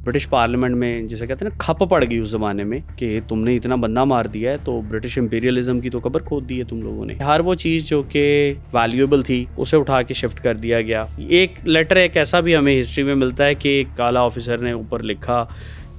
British parliament میں جیسے کہتے ہیں نا کھپ پڑ گئی اس زمانے میں کہ تم نے اتنا بندہ مار دیا ہے تو برٹش امپیریلزم کی تو قبر کھود دی ہے تم لوگوں نے. ہر وہ چیز جو کہ ویلیویبل تھی اسے اٹھا کے شفٹ کر دیا گیا. ایک لیٹر ایک ایسا بھی ہمیں ہسٹری میں ملتا ہے کہ ایک کالا آفیسر نے اوپر لکھا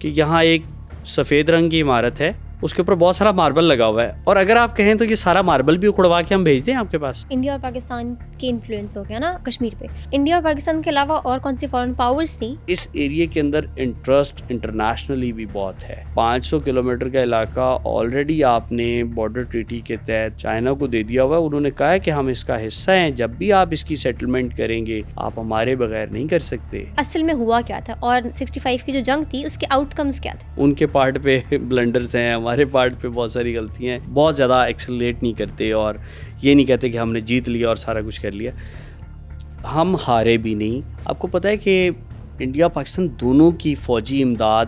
کہ یہاں ایک سفید رنگ کی عمارت ہے, اس کے اوپر بہت سارا ماربل لگا ہوا ہے, اور اگر آپ کہیں تو یہ سارا ماربل بھی اکھڑوا کے ہم بھیج دیں آپ کے پاس. انڈیا اور پاکستان کے انفلوئنس ہو گیا نا کشمیر پہ. انڈیا اور پاکستان کے علاوہ اور کون سی فارن پاورز تھیں؟ اس ایریے کے اندر انٹرسٹ انٹرنیشنلی بھی بہت ہے. 500 کلومیٹر کا علاقہ آلریڈی آپ نے بارڈر ٹریٹی کے تحت چائنا کو دے دیا ہوا ہے. انہوں نے کہا ہے کہ ہم اس کا حصہ ہیں, جب بھی آپ اس کی سیٹلمنٹ کریں گے آپ ہمارے بغیر نہیں کر سکتے. اصل میں ہوا کیا تھا اور 65 کی جو جنگ تھی اس کے آؤٹ کمز کیا تھے؟ ان کے پارٹ پہ بلنڈرز ہیں, ہمارے پارٹ پہ بہت ساری غلطیاں ہیں. بہت زیادہ ایکسلریٹ نہیں کرتے اور یہ نہیں کہتے کہ ہم نے جیت لیا اور سارا کچھ کر لیا. ہم ہارے بھی نہیں. آپ کو پتہ ہے کہ انڈیا پاکستان دونوں کی فوجی امداد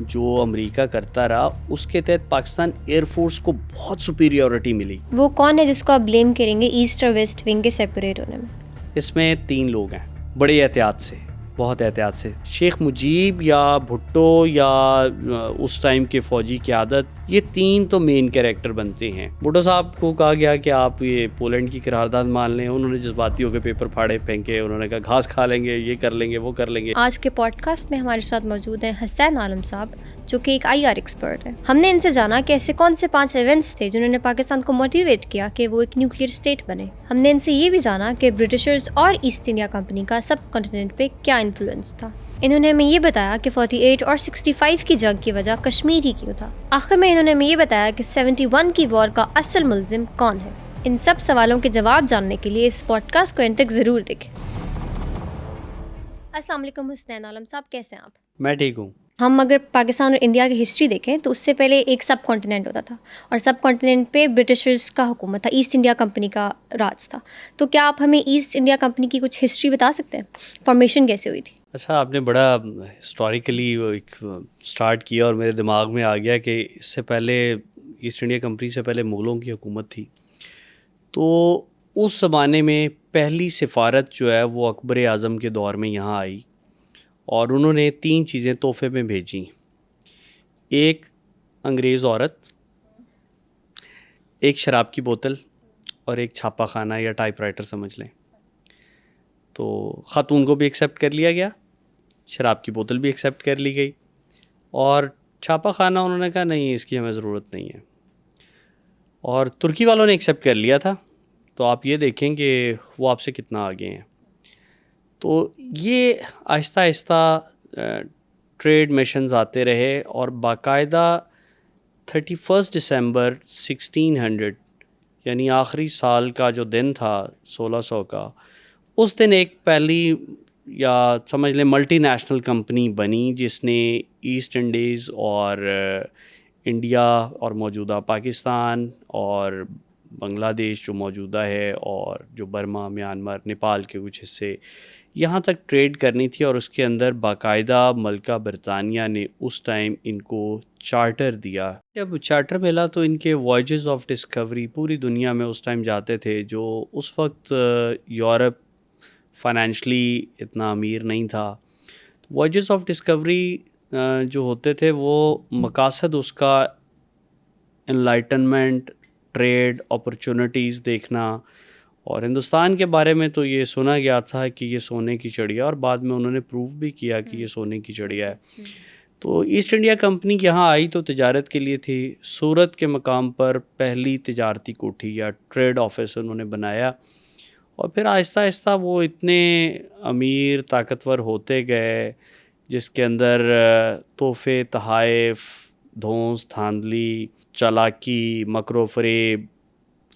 جو امریکہ کرتا رہا اس کے تحت پاکستان ایئر فورس کو بہت سپیریورٹی ملی. وہ کون ہے جس کو آپ بلیم کریں گے ایسٹ اور ویسٹ ونگ کے سیپریٹ ہونے میں؟ اس میں 3 لوگ ہیں بڑے احتیاط سے, بہت احتیاط سے. شیخ مجیب یا بھٹو یا اس ٹائم کے فوجی قیادت, یہ 3 تو مین کیریکٹر بنتے ہیں. بھٹو صاحب کو کہا گیا کہ آپ یہ پولینڈ کی قرارداد مان لیں, انہوں نے جذباتی ہو کے پیپر پھاڑے پھینکے, انہوں نے کہا گھاس کھا لیں گے, یہ کر لیں گے, وہ کر لیں گے. آج کے پوڈ کاسٹ میں ہمارے ساتھ موجود ہیں حسین عالم صاحب جو کہ ایک IR ایکسپرٹ ہے. ہم نے ان سے جانا کہ ایسے کون سے 5 ایونٹس تھے جنہوں نے پاکستان کو موٹیویٹ کیا کہ وہ ایک نیوکلیئر اسٹیٹ بنے. ہم نے ان سے یہ بھی جانا کہ برٹشرز اور ایسٹ انڈیا کمپنی کا سب کانٹیننٹ پہ کیا انفلوئنس تھا. انہوں نے ہمیں یہ بتایا کہ 48 اور 65 کی جنگ کی وجہ کشمیر ہی کیوں تھا. آخر میں انہوں نے ہمیں یہ بتایا کہ 71 کی وار کا اصل ملزم کون ہے. ان سب سوالوں کے جواب جاننے کے لیے اس پوڈ کاسٹ کو انت تک ضرور دیکھیں. السلام علیکم حسین عالم صاحب, کیسے ہیں آپ؟ میں ٹھیک ہوں. ہم اگر پاکستان اور انڈیا کی ہسٹری دیکھیں تو اس سے پہلے ایک سب کانٹیننٹ ہوتا تھا اور سب کانٹیننٹ پہ برٹشرز کا حکومت تھا, ایسٹ انڈیا کمپنی کا راج تھا. تو کیا آپ ہمیں ایسٹ انڈیا کمپنی کی کچھ ہسٹری بتا سکتے ہیں, فارمیشن کیسے ہوئی تھی؟ اچھا, آپ نے بڑا ہسٹوریکلی ایک سٹارٹ کیا اور میرے دماغ میں آ گیا کہ اس سے پہلے ایسٹ انڈیا کمپنی سے پہلے مغلوں کی حکومت تھی. تو اس زمانے میں پہلی سفارت جو ہے وہ اکبر اعظم کے دور میں یہاں آئی اور انہوں نے 3 چیزیں تحفے میں بھیجیں. ایک انگریز عورت, ایک شراب کی بوتل اور ایک چھاپا خانہ یا ٹائپ رائٹر سمجھ لیں. تو خاتون کو بھی ایکسیپٹ کر لیا گیا, شراب کی بوتل بھی ایکسیپٹ کر لی گئی, اور چھاپا خانہ انہوں نے کہا نہیں اس کی ہمیں ضرورت نہیں ہے. اور ترکی والوں نے ایکسیپٹ کر لیا تھا. تو آپ یہ دیکھیں کہ وہ آپ سے کتنا آگے ہیں. تو یہ آہستہ آہستہ ٹریڈ میشنز آتے رہے اور باقاعدہ 31 دسمبر 1600 یعنی آخری سال کا جو دن تھا 1600 کا, اس دن ایک پہلی یا سمجھ لیں ملٹی نیشنل کمپنی بنی جس نے ایسٹ انڈیز اور انڈیا اور موجودہ پاکستان اور بنگلہ دیش جو موجودہ ہے اور جو برما, میانمار, نیپال کے کچھ حصے یہاں تک ٹریڈ کرنی تھی. اور اس کے اندر باقاعدہ ملکہ برطانیہ نے اس ٹائم ان کو چارٹر دیا. جب چارٹر ملا تو ان کے وائجز آف ڈسکوری پوری دنیا میں اس ٹائم جاتے تھے. جو اس وقت یورپ فائنینشلی اتنا امیر نہیں تھا. وائجز آف ڈسکوری جو ہوتے تھے وہ مقاصد اس کا انلائٹنمنٹ, ٹریڈ, اپرچونٹیز دیکھنا. اور ہندوستان کے بارے میں تو یہ سنا گیا تھا کہ یہ سونے کی چڑیا, اور بعد میں انہوں نے پروف بھی کیا کہ یہ سونے کی چڑیا ہے. تو ایسٹ انڈیا کمپنی یہاں آئی تو تجارت کے لیے تھی. سورت کے مقام پر پہلی تجارتی کوٹھی یا ٹریڈ آفس انہوں نے بنایا, اور پھر آہستہ آہستہ وہ اتنے امیر طاقتور ہوتے گئے جس کے اندر تحفے, تحائف, دھونس, دھاندلی, چالاکی, مکر و فریب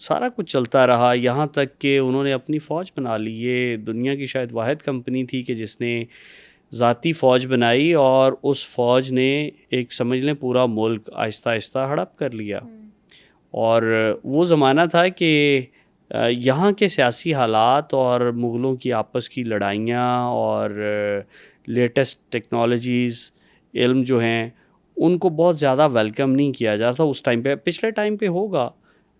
سارا کچھ چلتا رہا, یہاں تک کہ انہوں نے اپنی فوج بنا لی. یہ دنیا کی شاید واحد کمپنی تھی کہ جس نے ذاتی فوج بنائی, اور اس فوج نے ایک سمجھ لیں پورا ملک آہستہ آہستہ ہڑپ کر لیا. اور وہ زمانہ تھا کہ یہاں کے سیاسی حالات اور مغلوں کی آپس کی لڑائیاں اور لیٹسٹ ٹیکنالوجیز, علم جو ہیں ان کو بہت زیادہ ویلکم نہیں کیا جاتا اس ٹائم پہ. پچھلے ٹائم پہ ہوگا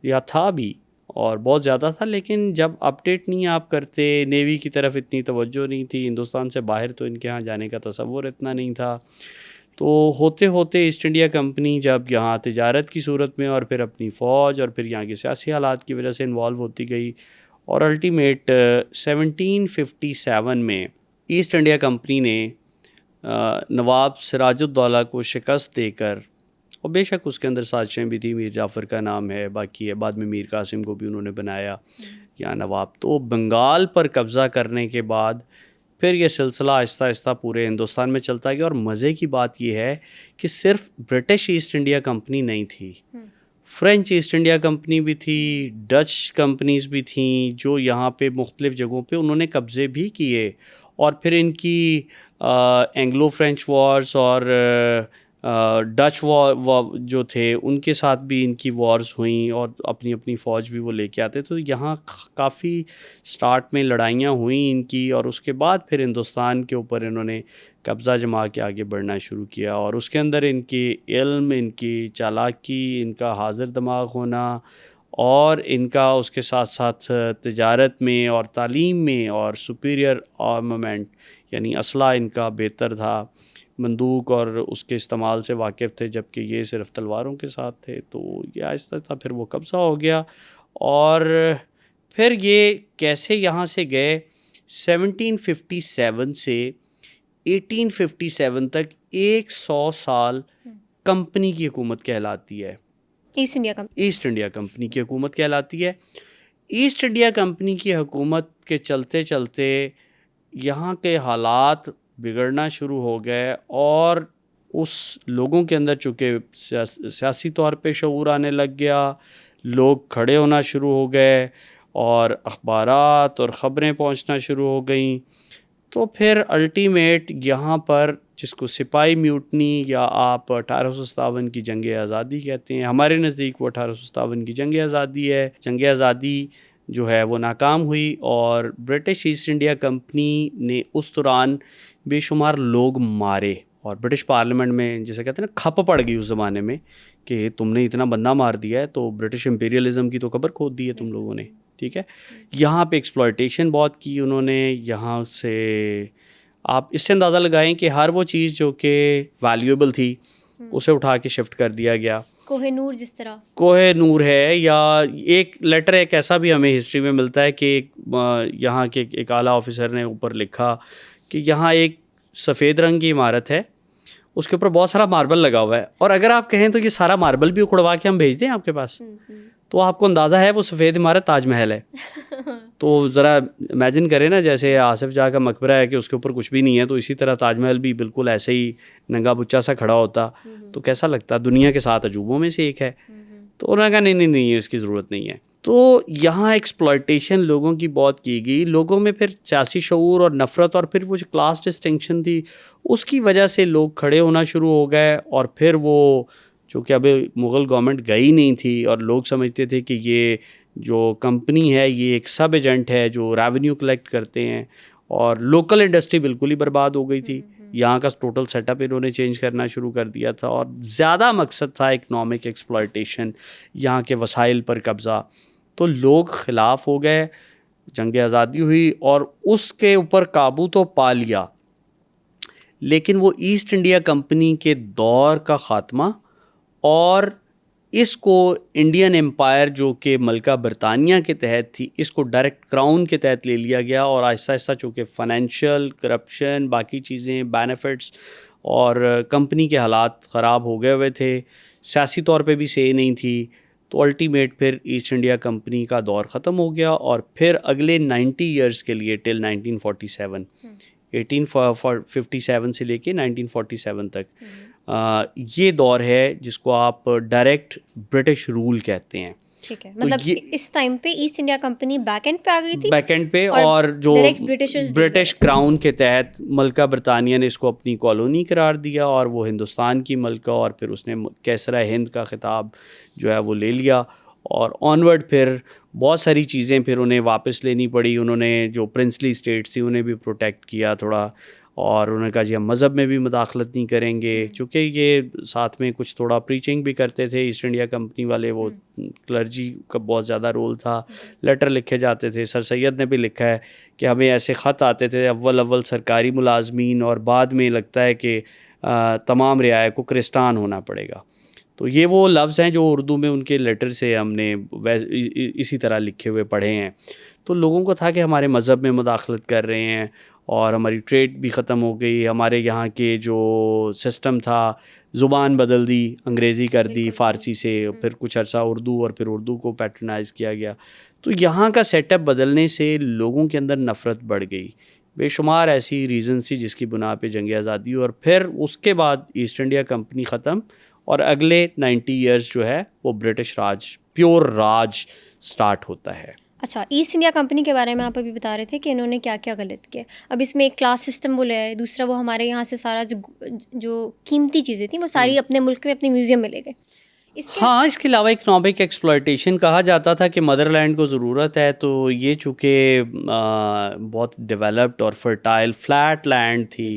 یا تھا بھی اور بہت زیادہ تھا, لیکن جب اپڈیٹ نہیں آپ کرتے, نیوی کی طرف اتنی توجہ نہیں تھی, ہندوستان سے باہر تو ان کے ہاں جانے کا تصور اتنا نہیں تھا. تو ہوتے ہوتے ایسٹ انڈیا کمپنی جب یہاں تجارت کی صورت میں اور پھر اپنی فوج اور پھر یہاں کے سیاسی حالات کی وجہ سے انوالو ہوتی گئی، اور الٹیمیٹ 1757 میں ایسٹ انڈیا کمپنی نے نواب سراج الدولہ کو شکست دے کر، اور بے شک اس کے اندر سازشیں بھی تھیں، میر جعفر کا نام ہے، باقی ہے، بعد میں میر قاسم کو بھی انہوں نے بنایا یا نواب، تو بنگال پر قبضہ کرنے کے بعد پھر یہ سلسلہ آہستہ آہستہ پورے ہندوستان میں چلتا گیا. اور مزے کی بات یہ ہے کہ صرف برٹش ایسٹ انڈیا کمپنی نہیں تھی، فرینچ ایسٹ انڈیا کمپنی بھی تھی، ڈچ کمپنیز بھی تھیں جو یہاں پہ مختلف جگہوں پہ انہوں نے قبضے بھی کیے. اور پھر ان کی اینگلو فرینچ وارز اور ڈچ وار جو تھے ان کے ساتھ بھی ان کی وارز ہوئیں، اور اپنی اپنی فوج بھی وہ لے کے آتے. تو یہاں کافی سٹارٹ میں لڑائیاں ہوئیں ان کی، اور اس کے بعد پھر ہندوستان کے اوپر انہوں نے قبضہ جما کے آگے بڑھنا شروع کیا. اور اس کے اندر ان کی علم، ان کی چالاکی، ان کا حاضر دماغ ہونا، اور ان کا اس کے ساتھ ساتھ تجارت میں اور تعلیم میں اور سپیریئر آرمامنٹ، یعنی اسلحہ ان کا بہتر تھا، بندوق اور اس کے استعمال سے واقف تھے، جبکہ یہ صرف تلواروں کے ساتھ تھے. تو یہ آہستہ تھا پھر وہ قبضہ ہو گیا. اور پھر یہ کیسے یہاں سے گئے، 1757 سے 1857 تک 100 سال کمپنی کی حکومت کہلاتی ہے. ایسٹ انڈیا کمپنی کی حکومت کہلاتی ہے. ایسٹ انڈیا کمپنی کی حکومت کے چلتے چلتے یہاں کے حالات بگڑنا شروع ہو گئے، اور اس لوگوں کے اندر چونکہ سیاسی طور پہ شعور آنے لگ گیا، لوگ کھڑے ہونا شروع ہو گئے، اور اخبارات اور خبریں پہنچنا شروع ہو گئیں. تو پھر الٹیمیٹ یہاں پر جس کو سپاہی میوٹنی یا آپ 1857 کی جنگ آزادی کہتے ہیں، ہمارے نزدیک وہ 1857 کی جنگ آزادی ہے. جنگ آزادی جو ہے وہ ناکام ہوئی، اور برٹش ایسٹ انڈیا کمپنی نے اس دوران بے شمار لوگ مارے، اور برٹش پارلیمنٹ میں جیسے کہتے ہیں نا کھپ پڑ گئی اس زمانے میں کہ تم نے اتنا بندہ مار دیا ہے، تو برٹش امپیریلزم کی تو قبر کھود دی ہے تم لوگوں نے. ٹھیک ہے، یہاں پہ ایکسپلائٹیشن بہت کی انہوں نے. یہاں سے آپ اس سے اندازہ لگائیں کہ ہر وہ چیز جو کہ ویلیویبل تھی اسے اٹھا کے شفٹ کر دیا گیا. کوہ نور، جس طرح کوہ نور ہے، یا ایک لیٹر ایک ایسا بھی ہمیں ہسٹری میں ملتا ہے کہ یہاں کے ایک اعلیٰ آفیسر نے اوپر لکھا کہ یہاں ایک سفید رنگ کی عمارت ہے، اس کے اوپر بہت سارا ماربل لگا ہوا ہے، اور اگر آپ کہیں تو یہ سارا ماربل بھی اکھڑوا کے ہم بھیج دیں آپ کے پاس، تو آپ کو اندازہ ہے وہ سفید عمارت تاج محل ہے. تو ذرا امیجن کریں نا، جیسے آصف جاہ کا مقبرہ ہے کہ اس کے اوپر کچھ بھی نہیں ہے، تو اسی طرح تاج محل بھی بالکل ایسے ہی ننگا بچا سا کھڑا ہوتا تو کیسا لگتا. دنیا کے 7 عجوبوں میں سے ایک ہے. تو انہوں نے کہا نہیں اس کی ضرورت نہیں ہے. تو یہاں ایکسپلائٹیشن لوگوں کی بہت کی گئی. لوگوں میں پھر سیاسی شعور اور نفرت، اور پھر وہ جو کلاس ڈسٹنکشن تھی اس کی وجہ سے لوگ کھڑے ہونا شروع ہو گئے. اور پھر وہ چونکہ ابھی مغل گورنمنٹ گئی نہیں تھی، اور لوگ سمجھتے تھے کہ یہ جو کمپنی ہے یہ ایک سب ایجنٹ ہے جو ریونیو کلیکٹ کرتے ہیں، اور لوکل انڈسٹری بالکل ہی برباد ہو گئی تھی. یہاں کا ٹوٹل سیٹ اپ انہوں نے چینج کرنا شروع کر دیا تھا، اور زیادہ مقصد تھا اکنامک ایکسپلائٹیشن، یہاں کے وسائل پر قبضہ. تو لوگ خلاف ہو گئے، جنگ آزادی ہوئی، اور اس کے اوپر قابو تو پا لیا. لیکن وہ ایسٹ انڈیا کمپنی کے دور کا خاتمہ، اور اس کو انڈین امپائر جو کہ ملکہ برطانیہ کے تحت تھی، اس کو ڈائریکٹ کراؤن کے تحت لے لیا گیا. اور آہستہ آہستہ چونکہ فائنینشیل کرپشن، باقی چیزیں، بینیفٹس، اور کمپنی کے حالات خراب ہو گئے ہوئے تھے، سیاسی طور پہ بھی صحیح نہیں تھی، تو الٹیمیٹ پھر ایسٹ انڈیا کمپنی کا دور ختم ہو گیا. اور پھر اگلے 90 ایئرس کے لیے ٹل 1947 1857 سے لے کے 1947 تک یہ دور ہے جس کو آپ ڈائریکٹ برٹش رول کہتے ہیں. ٹھیک ہے، مطلب اس ٹائم پہ East India company back and پہ آ گئی تھی، بیک اینڈ پہ، اور جو برٹش کراؤن کے تحت ملکہ برطانیہ نے اس کو اپنی کالونی قرار دیا، اور وہ ہندوستان کی ملکہ، اور پھر اس نے کیسرا ہند کا خطاب جو ہے وہ لے لیا. اور آنورڈ پھر بہت ساری چیزیں پھر انہیں واپس لینی پڑی. انہوں نے جو پرنسلی اسٹیٹس تھی انہیں بھی پروٹیکٹ کیا تھوڑا، اور انہوں نے کہا جی ہم مذہب میں بھی مداخلت نہیں کریں گے، چونکہ یہ ساتھ میں کچھ تھوڑا پریچنگ بھی کرتے تھے ایسٹ انڈیا کمپنی والے. وہ کلرجی کا بہت زیادہ رول تھا، لیٹر لکھے جاتے تھے. سر سید نے بھی لکھا ہے کہ ہمیں ایسے خط آتے تھے اول سرکاری ملازمین، اور بعد میں لگتا ہے کہ تمام رعایا کو کرستان ہونا پڑے گا. تو یہ وہ لفظ ہیں جو اردو میں ان کے لیٹر سے ہم نے اسی طرح لکھے ہوئے پڑھے ہیں. تو لوگوں کو تھا کہ ہمارے مذہب میں مداخلت کر رہے ہیں اور ہماری ٹریڈ بھی ختم ہو گئی, ہمارے یہاں کے جو سسٹم تھا زبان بدل دی, انگریزی کر دی فارسی سے, پھر کچھ عرصہ اردو اور پھر اردو کو پیٹرنائز کیا گیا. تو یہاں کا سیٹ اپ بدلنے سے لوگوں کے اندر نفرت بڑھ گئی. بے شمار ایسی ریزنز تھی جس کی بنا پہ جنگ آزادی, اور پھر اس کے بعد ایسٹ انڈیا کمپنی ختم اور اگلے 90 ایئرز جو ہے وہ برٹش راج, پیور راج سٹارٹ ہوتا ہے. اچھا, ایسٹ انڈیا کمپنی کے بارے میں آپ ابھی بتا رہے تھے کہ انہوں نے کیا کیا غلط کیا. اب اس میں ایک کلاس سسٹم بولا ہے, دوسرا وہ ہمارے یہاں سے سارا جو قیمتی چیزیں تھیں وہ ساری اپنے ملک میں اپنے میوزیم میں لے گئے. اس کے علاوہ اکنامک ایکسپلائٹیشن کہا جاتا تھا کہ مدر لینڈ کو ضرورت ہے, تو یہ چونکہ بہت ڈیولپڈ اور فرٹائل فلیٹ لینڈ تھی,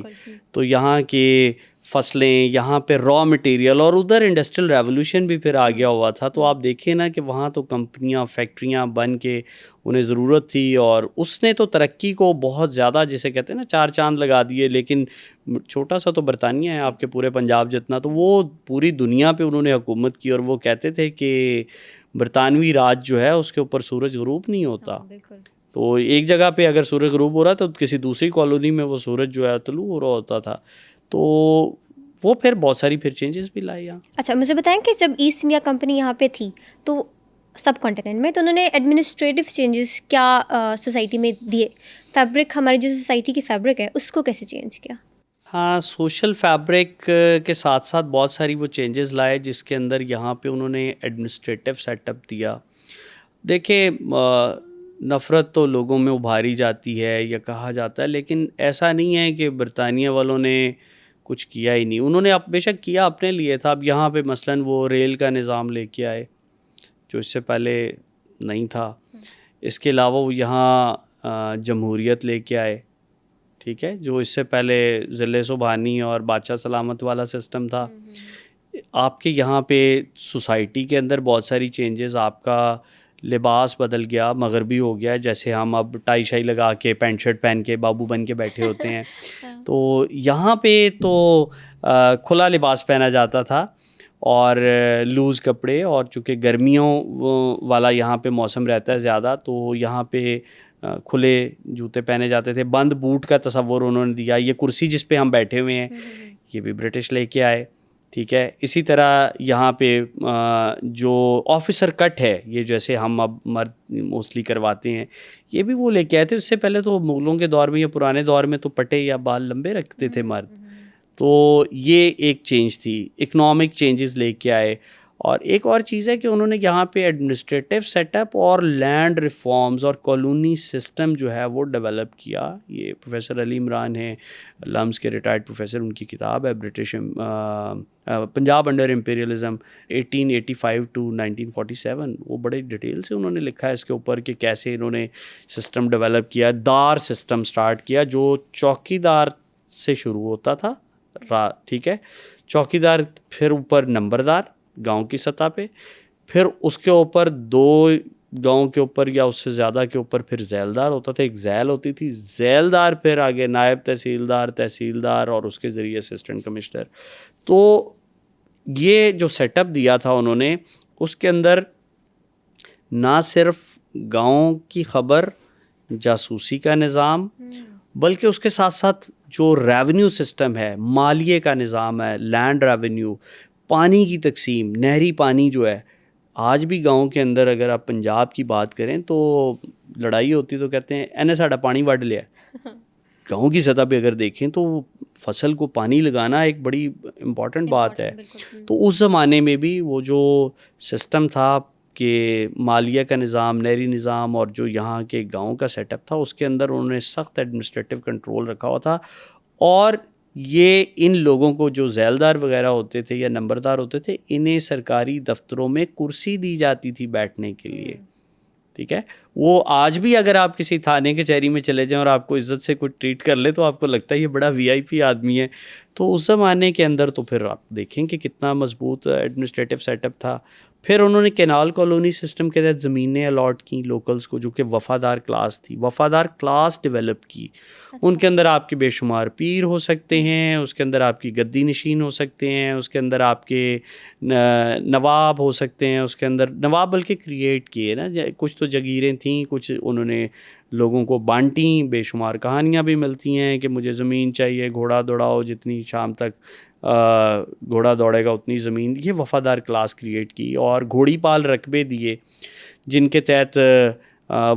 تو یہاں کی فصلیں, یہاں پہ را مٹیریل, اور ادھر انڈسٹریل ریولوشن بھی پھر آ گیا ہوا تھا. تو آپ دیکھیں نا کہ وہاں تو کمپنیاں فیکٹریاں بن کے انہیں ضرورت تھی, اور اس نے تو ترقی کو بہت زیادہ جسے کہتے ہیں نا 4 چاند لگا دیے. لیکن چھوٹا سا تو برطانیہ ہے آپ کے پورے پنجاب جتنا, تو وہ پوری دنیا پہ انہوں نے حکومت کی, اور وہ کہتے تھے کہ برطانوی راج جو ہے اس کے اوپر سورج غروب نہیں ہوتا. تو ایک جگہ پہ اگر سورج غروب ہو رہا تو کسی دوسری کالونی میں وہ سورج جو ہے طلوع ہو رہا ہوتا تھا. تو وہ پھر بہت ساری پھر چینجز بھی لائے یہاں. اچھا, مجھے بتائیں کہ جب ایسٹ انڈیا کمپنی یہاں پہ تھی تو سب کانٹیننٹ میں, تو انہوں نے ایڈمنسٹریٹو چینجز کیا سوسائٹی میں دیے؟ فیبرک, ہماری جو سوسائٹی کی فیبرک ہے اس کو کیسے چینج کیا؟ ہاں, سوشل فیبرک کے ساتھ ساتھ بہت ساری وہ چینجز لائے جس کے اندر یہاں پہ انہوں نے ایڈمنسٹریٹو سیٹ اپ دیا. دیکھیں, نفرت تو لوگوں میں ابھاری جاتی ہے یا کہا جاتا ہے, لیکن ایسا نہیں ہے کہ برطانیہ والوں نے کچھ کیا ہی نہیں. انہوں نے بے شک کیا اپنے لیے تھا. اب یہاں پہ مثلاً وہ ریل کا نظام لے کے آئے جو اس سے پہلے نہیں تھا. اس کے علاوہ وہ یہاں جمہوریت لے کے آئے, ٹھیک ہے, جو اس سے پہلے ضلع سبحانی اور بادشاہ سلامت والا سسٹم تھا. آپ کے یہاں پہ سوسائٹی کے اندر بہت ساری چینجز, آپ کا لباس بدل گیا, مغربی ہو گیا, جیسے ہم اب ٹائی شائی لگا کے پینٹ شرٹ پہن کے بابو بن کے بیٹھے ہوتے ہیں. تو یہاں پہ تو کھلا لباس پہنا جاتا تھا اور لوز کپڑے, اور چونکہ گرمیوں والا یہاں پہ موسم رہتا ہے زیادہ, تو یہاں پہ کھلے جوتے پہنے جاتے تھے. بند بوٹ کا تصور انہوں نے دیا. یہ کرسی جس پہ ہم بیٹھے ہوئے ہیں یہ بھی برٹش لے کے آئے, ٹھیک ہے. اسی طرح یہاں پہ جو آفیسر کٹ ہے, یہ جیسے ہم اب مرد موسٹلی کرواتے ہیں, یہ بھی وہ لے کے آئے تھے. اس سے پہلے تو مغلوں کے دور میں یا پرانے دور میں تو پٹے یا بال لمبے رکھتے تھے مرد. تو یہ ایک چینج تھی. اکنامک چینجز لے کے آئے. اور ایک اور چیز ہے کہ انہوں نے یہاں پہ ایڈمنسٹریٹو سیٹ اپ اور لینڈ ریفارمز اور کالونی سسٹم جو ہے وہ ڈیولپ کیا. یہ پروفیسر علی عمران ہیں, لمس کے ریٹائرڈ پروفیسر, ان کی کتاب ہے British Punjab under imperialism 1885 to 1947. وہ بڑے ڈیٹیل سے انہوں نے لکھا ہے اس کے اوپر کہ کیسے انہوں نے سسٹم ڈیولپ کیا. دار سسٹم سٹارٹ کیا جو چوکی دار سے شروع ہوتا تھا, ٹھیک ہے, چوکی دار, پھر اوپر نمبردار گاؤں کی سطح پہ, پھر اس کے اوپر 2 گاؤں کے اوپر یا اس سے زیادہ کے اوپر پھر ذیلدار ہوتا تھا, ایک ذیل ہوتی تھی, ذیلدار, پھر آگے نائب تحصیلدار, تحصیلدار, اور اس کے ذریعے اسسٹنٹ کمشنر. تو یہ جو سیٹ اپ دیا تھا انہوں نے, اس کے اندر نہ صرف گاؤں کی خبر, جاسوسی کا نظام, بلکہ اس کے ساتھ ساتھ جو ریونیو سسٹم ہے, مالیے کا نظام ہے, لینڈ ریونیو, پانی کی تقسیم, نہری پانی جو ہے. آج بھی گاؤں کے اندر اگر آپ پنجاب کی بات کریں تو لڑائی ہوتی تو کہتے ہیں اینے ساڈا پانی وڈ لیا. گاؤں کی سطح پہ اگر دیکھیں تو فصل کو پانی لگانا ایک بڑی امپورٹنٹ بات ہے. تو اس زمانے میں بھی وہ جو سسٹم تھا کہ مالیہ کا نظام, نہری نظام, اور جو یہاں کے گاؤں کا سیٹ اپ تھا, اس کے اندر انہوں نے سخت ایڈمنسٹریٹو کنٹرول رکھا ہوا تھا. اور یہ ان لوگوں کو جو ذیلدار وغیرہ ہوتے تھے یا نمبردار ہوتے تھے, انہیں سرکاری دفتروں میں کرسی دی جاتی تھی بیٹھنے کے لیے, ٹھیک ہے. وہ آج بھی اگر آپ کسی تھانے کچہری میں چلے جائیں اور آپ کو عزت سے کوئی ٹریٹ کر لے تو آپ کو لگتا ہے یہ بڑا وی آئی پی آدمی ہے. تو اس زمانے کے اندر تو پھر آپ دیکھیں کہ کتنا مضبوط ایڈمنسٹریٹو سیٹ اپ تھا. پھر انہوں نے کینال کالونی سسٹم کے تحت زمینیں الاٹ کیں لوکلز کو, جو کہ وفادار کلاس تھی, وفادار کلاس ڈیولپ کی. ان کے اندر آپ کے بے شمار پیر ہو سکتے ہیں, اس کے اندر آپ کی گدی نشین ہو سکتے ہیں, اس کے اندر آپ کے نواب ہو سکتے ہیں, اس کے اندر نواب بلکہ کریٹ کیے نا, کچھ تو جگیریں تھیں, کچھ انہوں نے لوگوں کو بانٹیں. بے شمار کہانیاں بھی ملتی ہیں کہ مجھے زمین چاہیے, گھوڑا دوڑاؤ, جتنی شام تک گھوڑا دوڑے گا اتنی زمین. یہ وفادار کلاس کریٹ کی, اور گھوڑی پال رقبے دیے جن کے تحت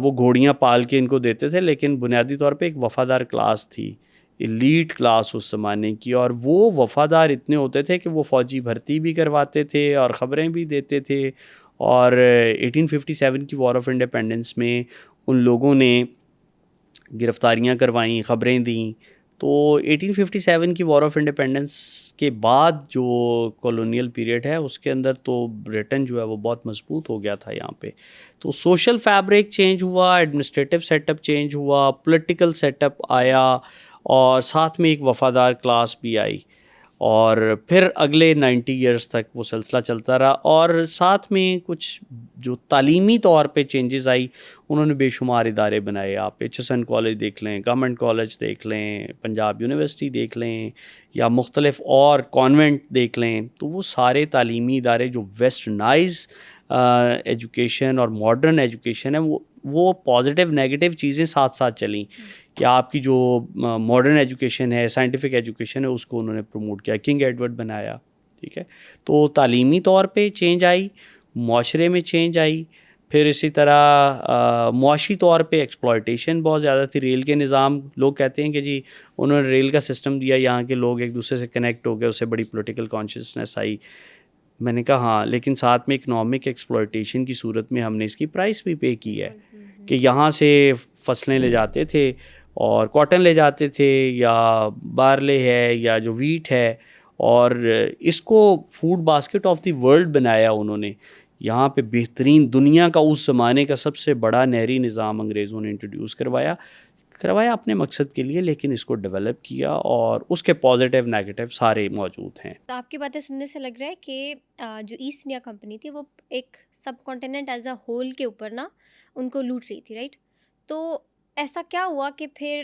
وہ گھوڑیاں پال کے ان کو دیتے تھے, لیکن بنیادی طور پہ ایک وفادار کلاس تھی, ایلیٹ کلاس اس زمانے کی. اور وہ وفادار اتنے ہوتے تھے کہ وہ فوجی بھرتی بھی کرواتے تھے اور خبریں بھی دیتے تھے. اور 1857 کی وار آف انڈیپینڈنس میں ان لوگوں نے گرفتاریاں کروائیں, خبریں دیں. تو 1857 کی وار آف انڈیپینڈنس کے بعد جو کالونیل پیریڈ ہے اس کے اندر تو برٹن جو ہے وہ بہت مضبوط ہو گیا تھا یہاں پہ. تو سوشل فیبرک چینج ہوا, ایڈمنسٹریٹو سیٹ اپ چینج ہوا, پولیٹیکل سیٹ اپ آیا, اور ساتھ میں ایک وفادار کلاس بھی آئی. اور پھر اگلے 90 ایئرس تک وہ سلسلہ چلتا رہا. اور ساتھ میں کچھ جو تعلیمی طور پہ چینجز آئی, انہوں نے بے شمار ادارے بنائے. آپ ایچ ایس این کالج دیکھ لیں, گورنمنٹ کالج دیکھ لیں, پنجاب یونیورسٹی دیکھ لیں, یا مختلف اور کانوینٹ دیکھ لیں. تو وہ سارے تعلیمی ادارے جو ویسٹرنائز ایجوکیشن اور ماڈرن ایجوکیشن ہے, وہ پازیٹیو نیگیٹو چیزیں ساتھ ساتھ چلیں. کہ آپ کی جو ماڈرن ایجوکیشن ہے, سائنٹیفک ایجوکیشن ہے, اس کو انہوں نے پروموٹ کیا, کنگ ایڈورڈ بنایا. ٹھیک ہے, تو تعلیمی طور پہ چینج آئی, معاشرے میں چینج آئی. پھر اسی طرح معاشی طور پہ ایکسپلائٹیشن بہت زیادہ تھی. ریل کے نظام, لوگ کہتے ہیں کہ جی انہوں نے ریل کا سسٹم دیا, یہاں کے لوگ ایک دوسرے سے کنیکٹ ہو گئے, اس سے بڑی پولیٹیکل کانشیسنیس آئی. میں نے کہا ہاں, لیکن ساتھ میں اکنامک ایکسپلائٹیشن کی صورت میں ہم نے اس کی پرائس بھی پے کی ہے. کہ یہاں سے فصلیں لے جاتے تھے اور کاٹن لے جاتے تھے, یا بارلے ہے, یا جو ویٹ ہے, اور اس کو food basket of the world بنایا انہوں نے. یہاں پہ بہترین, دنیا کا اس زمانے کا سب سے بڑا نہری نظام انگریزوں نے انٹروڈیوس کروایا اپنے مقصد کے لیے, لیکن اس کو ڈیولپ کیا, اور اس کے پازیٹیو نیگیٹو سارے موجود ہیں. تو آپ کی باتیں سننے سے لگ رہا ہے کہ جو ایسٹ انڈیا کمپنی تھی وہ ایک سب کانٹیننٹ ایز اے ہول کے اوپر نا ان کو لوٹ رہی تھی, رائٹ؟ تو ایسا کیا ہوا کہ پھر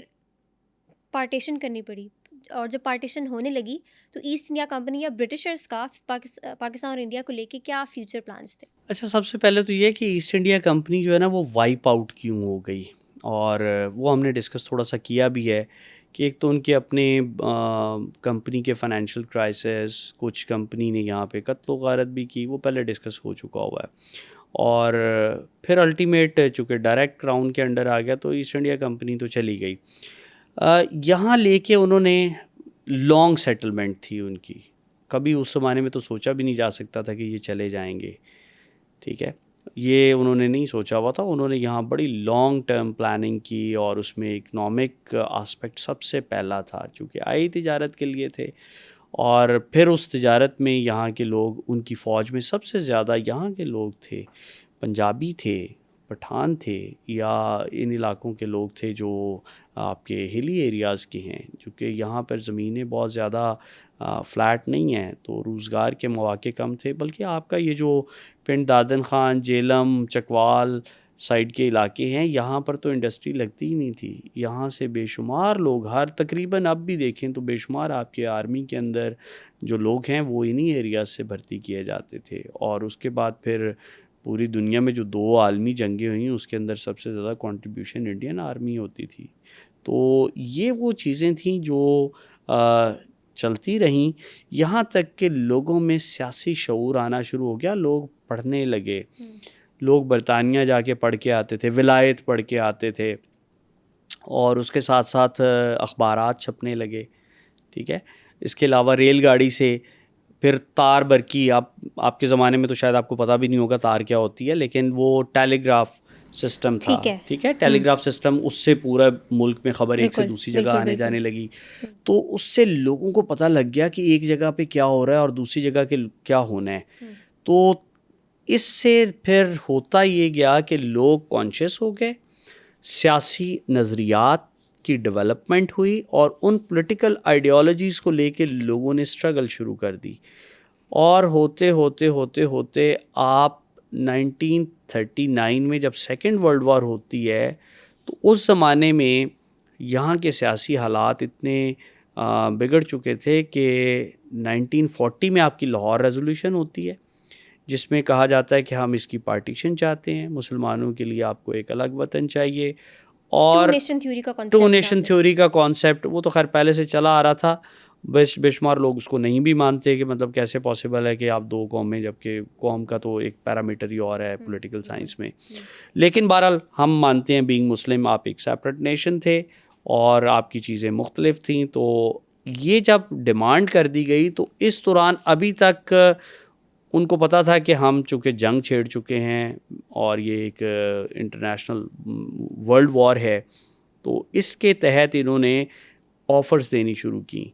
پارٹیشن کرنی پڑی, اور جب پارٹیشن ہونے لگی تو ایسٹ انڈیا کمپنی یا برٹشرز کا پاکستان اور انڈیا کو لے کے کیا فیوچر پلانس تھے؟ اچھا, سب سے پہلے تو یہ کہ ایسٹ انڈیا کمپنی جو ہے نا وہ وائپ آؤٹ کیوں ہو گئی, اور وہ ہم نے ڈسکس تھوڑا سا کیا بھی ہے. کہ ایک تو ان کے اپنے کمپنی کے فائنینشیل کرائسس, کچھ کمپنی نے یہاں پہ قتل و غارت بھی کی, وہ پہلے ڈسکس ہو چکا ہوا ہے. اور پھر الٹیمیٹ چونکہ ڈائریکٹ کراؤن کے انڈر آ گیا تو ایسٹ انڈیا کمپنی تو چلی گئی. یہاں لے کے انہوں نے لانگ سیٹلمنٹ تھی ان کی, کبھی اس زمانے میں تو سوچا بھی نہیں جا سکتا تھا کہ یہ چلے جائیں گے. ٹھیک ہے, یہ انہوں نے نہیں سوچا ہوا تھا. انہوں نے یہاں بڑی لانگ ٹرم پلاننگ کی, اور اس میں اکنامک آسپیکٹ سب سے پہلا تھا, چونکہ آئی تجارت کے لیے تھے. اور پھر اس تجارت میں یہاں کے لوگ, ان کی فوج میں سب سے زیادہ یہاں کے لوگ تھے, پنجابی تھے, پٹھان تھے, یا ان علاقوں کے لوگ تھے جو آپ کے ہلی ایریاز کے ہیں, چونکہ یہاں پر زمینیں بہت زیادہ فلیٹ نہیں ہیں, تو روزگار کے مواقع کم تھے. بلکہ آپ کا یہ جو پنڈ دادن خان, جیلم, چکوال سائڈ کے علاقے ہیں, یہاں پر تو انڈسٹری لگتی ہی نہیں تھی. یہاں سے بے شمار لوگ, ہر تقریباً اب بھی دیکھیں تو بے شمار آپ کے آرمی کے اندر جو لوگ ہیں وہ انہی ایریاز سے بھرتی کیے جاتے تھے. اور اس کے بعد پھر پوری دنیا میں جو 2 عالمی جنگیں ہوئیں اس کے اندر سب سے زیادہ کنٹریبیوشن انڈین آرمی ہوتی تھی. تو یہ وہ چیزیں تھیں جو چلتی رہیں, یہاں تک کہ لوگوں میں سیاسی شعور آنا شروع ہو گیا. لوگ پڑھنے لگے, لوگ برطانیہ جا کے پڑھ کے آتے تھے, ولایت پڑھ کے آتے تھے, اور اس کے ساتھ ساتھ اخبارات چھپنے لگے. ٹھیک ہے, اس کے علاوہ ریل گاڑی سے پھر تار برقی, آپ کے زمانے میں تو شاید آپ کو پتہ بھی نہیں ہوگا تار کیا ہوتی ہے, لیکن وہ ٹیلی گراف سسٹم تھا. ٹھیک ہے, ٹیلی گراف سسٹم, اس سے پورا ملک میں خبر ایک سے دوسری جگہ آنے جانے لگی. تو اس سے لوگوں کو پتہ لگ گیا کہ ایک جگہ پہ کیا ہو رہا ہے اور دوسری جگہ کے کیا ہونا ہے. تو اس سے پھر ہوتا یہ گیا کہ لوگ کانشیس ہو گئے, سیاسی نظریات کی ڈیولپمنٹ ہوئی اور ان پولیٹیکل آئیڈیالوجیز کو لے کے لوگوں نے اسٹرگل شروع کر دی. اور ہوتے ہوتے ہوتے ہوتے آپ 1939 میں جب سیکنڈ ورلڈ وار ہوتی ہے تو اس زمانے میں یہاں کے سیاسی حالات اتنے بگڑ چکے تھے کہ 1940 میں آپ کی لاہور ریزولوشن ہوتی ہے جس میں کہا جاتا ہے کہ ہم اس کی پارٹیشن چاہتے ہیں, مسلمانوں کے لیے آپ کو ایک الگ وطن چاہیے. اور ٹو نیشن تھیوری کا کانسیپٹ وہ تو خیر پہلے سے چلا آ رہا تھا, بے شمار لوگ اس کو نہیں بھی مانتے کہ مطلب کیسے پاسبل ہے کہ آپ دو قومیں, جبکہ قوم کا تو ایک پیرامیٹر ہی اور ہے پولیٹیکل سائنس میں. لیکن بہرحال ہم مانتے ہیں بینگ مسلم آپ ایک سیپریٹ نیشن تھے اور آپ کی چیزیں مختلف تھیں. تو یہ جب ڈیمانڈ کر دی گئی تو اس دوران ابھی تک ان کو پتہ تھا کہ ہم چونکہ جنگ چھیڑ چکے ہیں اور یہ ایک انٹرنیشنل ورلڈ وار ہے, تو اس کے تحت انہوں نے آفرز دینی شروع کی.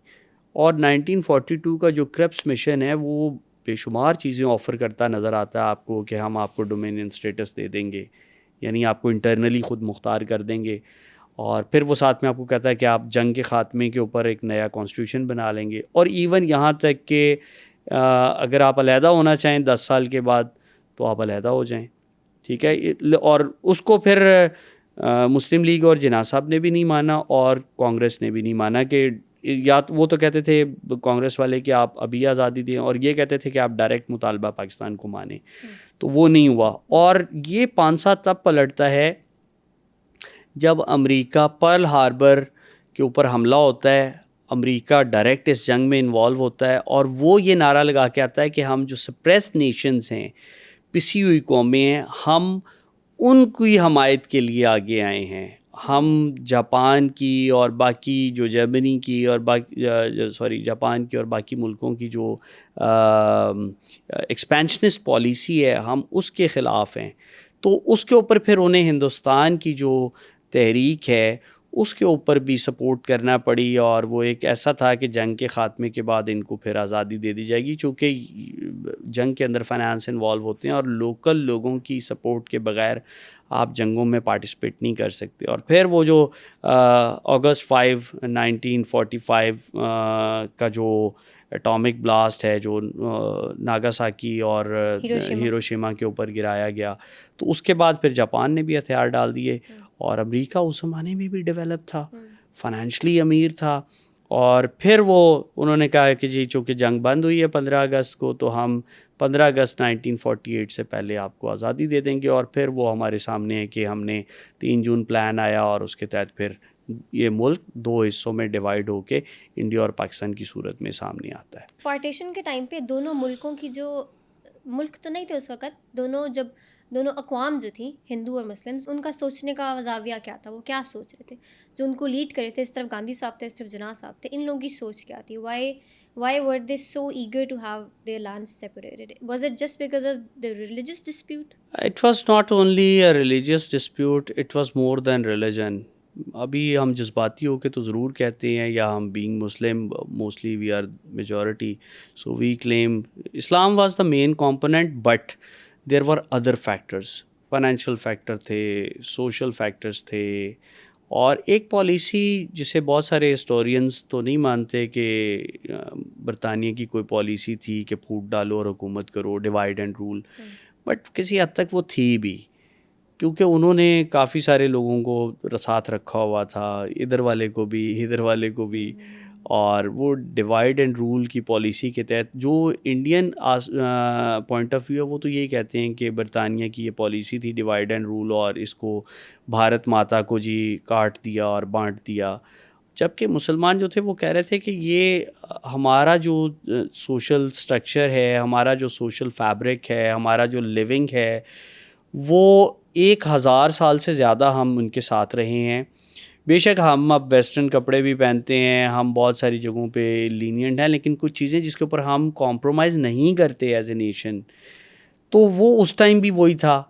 اور 1942 کا جو کرپس مشن ہے وہ بے شمار چیزیں آفر کرتا نظر آتا ہے آپ کو کہ ہم آپ کو ڈومینین اسٹیٹس دے دیں گے, یعنی آپ کو انٹرنلی خود مختار کر دیں گے, اور پھر وہ ساتھ میں آپ کو کہتا ہے کہ آپ جنگ کے خاتمے کے اوپر ایک نیا کانسٹیٹیوشن بنا لیں گے, اور ایون یہاں تک کہ اگر آپ علیحدہ ہونا چاہیں 10 سال کے بعد تو آپ علیحدہ ہو جائیں. ٹھیک ہے, اور اس کو پھر مسلم لیگ اور جناح صاحب نے بھی نہیں مانا اور کانگریس نے بھی نہیں مانا, کہ یا وہ تو کہتے تھے کانگریس والے کہ آپ ابھی آزادی دیں, اور یہ کہتے تھے کہ آپ ڈائریکٹ مطالبہ پاکستان کو مانیں. تو وہ نہیں ہوا, اور یہ پانسا تب پلٹتا ہے جب امریکہ پرل ہاربر کے اوپر حملہ ہوتا ہے. امریکہ ڈائریکٹ اس جنگ میں انوالو ہوتا ہے اور وہ یہ نعرہ لگا کے آتا ہے کہ ہم جو سپریسڈ نیشنز ہیں, پسی ہوئی قومیں ہیں, ہم ان کی حمایت کے لیے آگے آئے ہیں. ہم جاپان کی اور باقی جو جرمنی کی اور جاپان کی اور باقی ملکوں کی جو ایکسپینشنسٹ پالیسی ہے ہم اس کے خلاف ہیں. تو اس کے اوپر پھر انہیں ہندوستان کی جو تحریک ہے اس کے اوپر بھی سپورٹ کرنا پڑی, اور وہ ایک ایسا تھا کہ جنگ کے خاتمے کے بعد ان کو پھر آزادی دے دی جائے گی, چونکہ جنگ کے اندر فائنانس انوالو ہوتے ہیں اور لوکل لوگوں کی سپورٹ کے بغیر آپ جنگوں میں پارٹیسپیٹ نہیں کر سکتے. اور پھر وہ جو اگست 5 1945 کا جو اٹامک بلاسٹ ہے جو ناگاساکی اور ہیروشیما کے اوپر گرایا گیا, تو اس کے بعد پھر جاپان نے بھی ہتھیار ڈال دیے, اور امریکہ اس زمانے میں بھی ڈیولپ تھا, فائنینشلی امیر تھا. اور پھر وہ انہوں نے کہا کہ جی چونکہ جنگ بند ہوئی ہے 15 اگست کو, تو ہم 15 اگست 1948 سے پہلے آپ کو آزادی دے دیں گے. اور پھر وہ ہمارے سامنے ہے کہ ہم نے 3 جون پلان آیا, اور اس کے تحت پھر یہ ملک 2 حصوں میں ڈیوائیڈ ہو کے انڈیا اور پاکستان کی صورت میں سامنے آتا ہے. پارٹیشن کے ٹائم پہ دونوں ملکوں کی جو ملک تو نہیں تھے اس وقت, دونوں اقوام جو تھیں ہندو اور مسلمس, ان کا سوچنے کا زاویہ کیا تھا, وہ کیا سوچ رہے تھے؟ جو ان کو لیڈ کرے تھے, اس طرف گاندھی صاحب تھے, اس طرف جناح صاحب تھے, ان لوگوں کی سوچ کیا تھی؟ why were they so eager to have their lands separated? Was it just because of the religious dispute? It was not only a religious dispute, it was more than religion. ابھی ہم جذباتی ہو کے تو ضرور کہتے ہیں, یا ہم being Muslim mostly we are majority, so we claim Islam was the main component, but there were other factors, financial factor تھے, سوشل فیکٹرز تھے, اور ایک پالیسی جسے بہت سارے ہسٹورینز تو نہیں مانتے کہ برطانیہ کی کوئی پالیسی تھی کہ پھوٹ ڈالو اور حکومت کرو, ڈیوائڈ اینڈ رول, بٹ کسی حد تک وہ تھی بھی, کیونکہ انہوں نے کافی سارے لوگوں کو ساتھ رکھا ہوا تھا, ادھر والے کو بھی ادھر والے کو بھی, اور وہ ڈیوائڈ اینڈ رول کی پالیسی کے تحت جو انڈین پوائنٹ آف ویو ہے وہ تو یہی کہتے ہیں کہ برطانیہ کی یہ پالیسی تھی ڈیوائڈ اینڈ رول, اور اس کو بھارت ماتا کو جی کاٹ دیا اور بانٹ دیا. جبکہ مسلمان جو تھے وہ کہہ رہے تھے کہ یہ ہمارا جو سوشل سٹرکچر ہے, ہمارا جو سوشل فیبرک ہے, ہمارا جو لیونگ ہے, وہ 1000 سال سے زیادہ ہم ان کے ساتھ رہے ہیں. بے شک ہم اب ویسٹرن کپڑے بھی پہنتے ہیں, ہم بہت ساری جگہوں پہ لینینٹ ہیں, لیکن کچھ چیزیں جس کے اوپر ہم کمپرومائز نہیں کرتے ایز اے نیشن, تو وہ اس ٹائم بھی وہی تھا.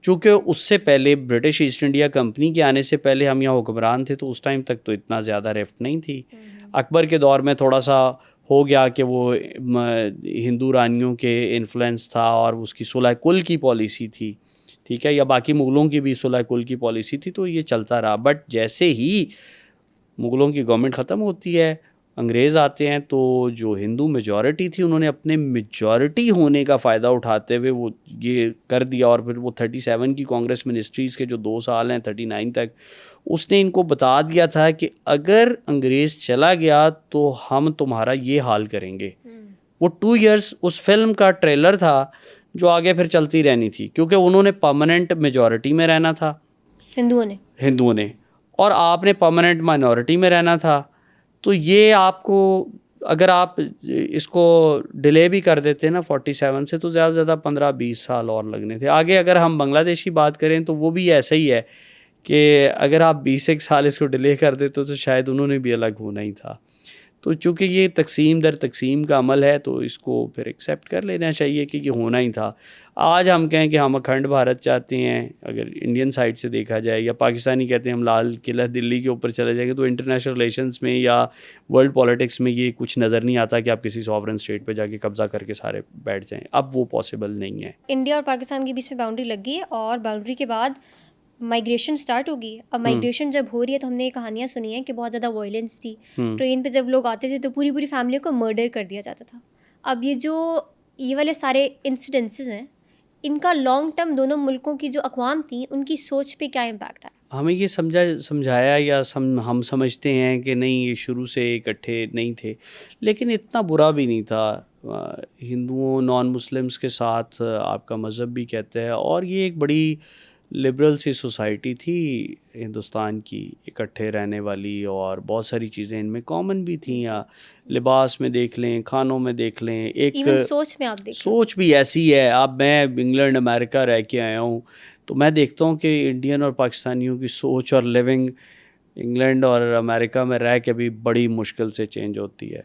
چونکہ اس سے پہلے برٹش ایسٹ انڈیا کمپنی کے آنے سے پہلے ہم یہاں حکمران تھے, تو اس ٹائم تک تو اتنا زیادہ ریفٹ نہیں تھی. اکبر کے دور میں تھوڑا سا ہو گیا کہ وہ ہندو رانیوں کے انفلوئنس تھا, اور اس کی صلح کل کی پالیسی تھی, ٹھیک ہے, یا باقی مغلوں کی بھی صلح کل کی پالیسی تھی, تو یہ چلتا رہا. بٹ جیسے ہی مغلوں کی گورنمنٹ ختم ہوتی ہے, انگریز آتے ہیں, تو جو ہندو میجورٹی تھی انہوں نے اپنے میجورٹی ہونے کا فائدہ اٹھاتے ہوئے وہ یہ کر دیا, اور پھر وہ 37 کی کانگریس منسٹریز کے جو 2 سال ہیں 39 تک, اس نے ان کو بتا دیا تھا کہ اگر انگریز چلا گیا تو ہم تمہارا یہ حال کریں گے. وہ 2 ایئرس اس فلم کا ٹریلر تھا جو آگے پھر چلتی رہنی تھی, کیونکہ انہوں نے پرماننٹ میجورٹی میں رہنا تھا ہندوؤں نے, اور آپ نے پرماننٹ مائنورٹی میں رہنا تھا. تو یہ آپ کو اگر آپ اس کو ڈیلے بھی کر دیتے نا 47 سے, تو زیادہ سے زیادہ 15-20 سال اور لگنے تھے. آگے اگر ہم بنگلہ دیش کی بات کریں تو وہ بھی ایسا ہی ہے کہ اگر آپ 20 سال اس کو ڈیلے کر دیتے تو شاید انہوں نے بھی الگ ہونا ہی تھا. تو چونکہ یہ تقسیم در تقسیم کا عمل ہے تو اس کو پھر ایکسیپٹ کر لینا چاہیے کہ یہ ہونا ہی تھا. آج ہم کہیں کہ ہم اکھنڈ بھارت چاہتے ہیں, اگر انڈین سائڈ سے دیکھا جائے, یا پاکستانی کہتے ہیں ہم لال قلعہ دلی کے اوپر چلے جائیں گے, تو انٹرنیشنل ریلیشنز میں یا ورلڈ پالیٹکس میں یہ کچھ نظر نہیں آتا کہ آپ کسی سوورن اسٹیٹ پہ جا کے قبضہ کر کے سارے بیٹھ جائیں. اب وہ پاسبل نہیں ہے. انڈیا اور پاکستان کے بیچ میں باؤنڈری لگ گئی ہے, اور باؤنڈری کے بعد مائیگریشن سٹارٹ ہوگی. اب مائیگریشن جب ہو رہی ہے تو ہم نے یہ کہانیاں سنی ہیں کہ بہت زیادہ وائلنس تھی. ٹرین پہ جب لوگ آتے تھے تو پوری فیملی کو مرڈر کر دیا جاتا تھا. اب یہ والے سارے انسیڈنسز ہیں, ان کا لانگ ٹرم دونوں ملکوں کی جو اقوام تھیں ان کی سوچ پہ کیا امپیکٹ آیا؟ ہمیں یہ سمجھایا یا ہم سمجھتے ہیں کہ نہیں یہ شروع سے اکٹھے نہیں تھے, لیکن اتنا برا بھی نہیں تھا. ہندوؤں نان مسلمس کے ساتھ آپ کا مذہب بھی کہتا ہے, اور یہ ایک بڑی لبرل سی سوسائٹی تھی ہندوستان کی, اکٹھے رہنے والی, اور بہت ساری چیزیں ان میں کامن بھی تھیں. یا لباس میں دیکھ لیں, کھانوں میں دیکھ لیں, ایک سوچ میں آپ دیکھیں, سوچ بھی ایسی ہے. اب میں انگلینڈ امریکہ رہ کے آیا ہوں تو میں دیکھتا ہوں کہ انڈین اور پاکستانیوں کی سوچ اور لیونگ انگلینڈ اور امریکہ میں رہ کے بھی بڑی مشکل سے چینج ہوتی ہے.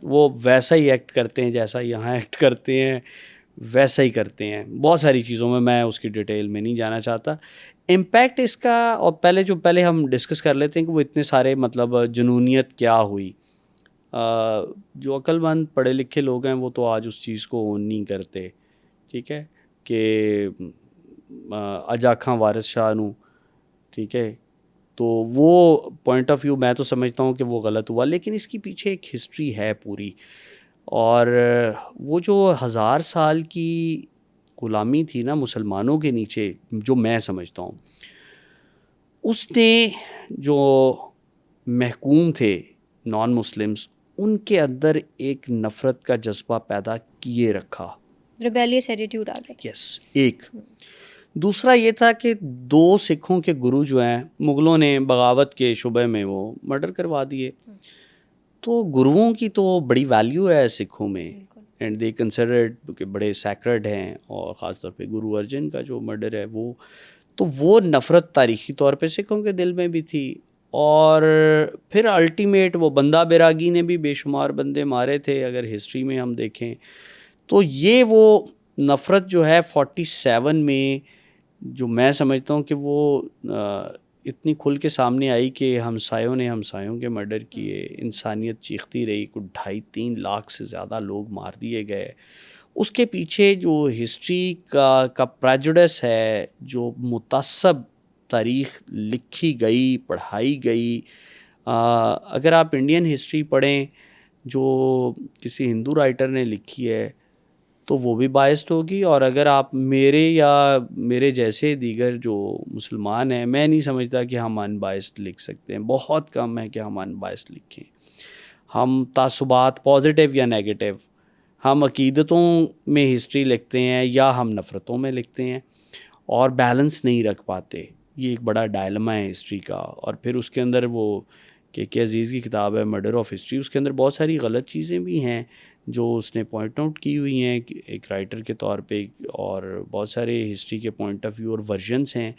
وہ ویسا ہی ایکٹ کرتے ہیں جیسا یہاں ایکٹ کرتے ہیں, ویسا ہی کرتے ہیں بہت ساری چیزوں میں اس کی ڈیٹیل میں نہیں جانا چاہتا. امپیکٹ اس کا, اور پہلے ہم ڈسکس کر لیتے ہیں کہ وہ اتنے سارے مطلب جنونیت کیا ہوئی. جو عقل مند پڑھے لکھے لوگ ہیں وہ تو آج اس چیز کو اون نہیں کرتے, ٹھیک ہے, کہ اجاکھاں وارث شاہ نو, ٹھیک ہے, تو وہ پوائنٹ آف ویو میں تو سمجھتا ہوں کہ وہ غلط ہوا, لیکن اس کی پیچھے ایک ہسٹری ہے پوری. اور وہ جو 1000 سال کی غلامی تھی نا مسلمانوں کے نیچے, جو میں سمجھتا ہوں, اس نے جو محکوم تھے نان مسلمس, ان کے اندر ایک نفرت کا جذبہ پیدا کیے رکھا, ریبیلیس ایٹیٹیوڈ آ گیا. یس, ایک. دوسرا یہ تھا کہ 2 سکھوں کے گرو جو ہیں مغلوں نے بغاوت کے شبہ میں وہ مرڈر کروا دیے. تو گروؤں کی تو بڑی ویلیو ہے سکھوں میں, اینڈ دے کنسیڈرڈ کہ بڑے سیکرڈ ہیں, اور خاص طور پہ گرو ارجن کا جو مرڈر ہے وہ نفرت تاریخی طور پہ سکھوں کے دل میں بھی تھی. اور پھر الٹیمیٹ وہ بندہ بیراگی نے بھی بے شمار بندے مارے تھے اگر ہسٹری میں ہم دیکھیں تو. یہ وہ نفرت جو ہے 47 میں, جو میں سمجھتا ہوں کہ وہ اتنی کھل کے سامنے آئی کہ ہمسایوں نے ہمسایوں کے مرڈر کیے, انسانیت چیختی رہی, کوئی 2.5-3 لاکھ سے زیادہ لوگ مار دیے گئے. اس کے پیچھے جو ہسٹری کا پریجوڈس ہے, جو متعصب تاریخ لکھی گئی, پڑھائی گئی. اگر آپ انڈین ہسٹری پڑھیں جو کسی ہندو رائٹر نے لکھی ہے تو وہ بھی بائسڈ ہوگی, اور اگر آپ میرے جیسے دیگر جو مسلمان ہیں, میں نہیں سمجھتا کہ ہم ان بائسڈ لکھ سکتے ہیں. بہت کم ہے کہ ہم ان بائسڈ لکھیں. ہم تعصبات پازیٹیو یا نیگیٹو, ہم عقیدتوں میں ہسٹری لکھتے ہیں یا ہم نفرتوں میں لکھتے ہیں, اور بیلنس نہیں رکھ پاتے. یہ ایک بڑا ڈائلما ہے ہسٹری کا. اور پھر اس کے اندر وہ کہ عزیز کی کتاب ہے مرڈر آف ہسٹری, اس کے اندر بہت ساری غلط چیزیں بھی ہیں جو اس نے پوائنٹ آؤٹ کی ہوئی ہیں ایک رائٹر کے طور پہ, اور بہت سارے ہسٹری کے پوائنٹ آف ویو اور ورژنس ہیں.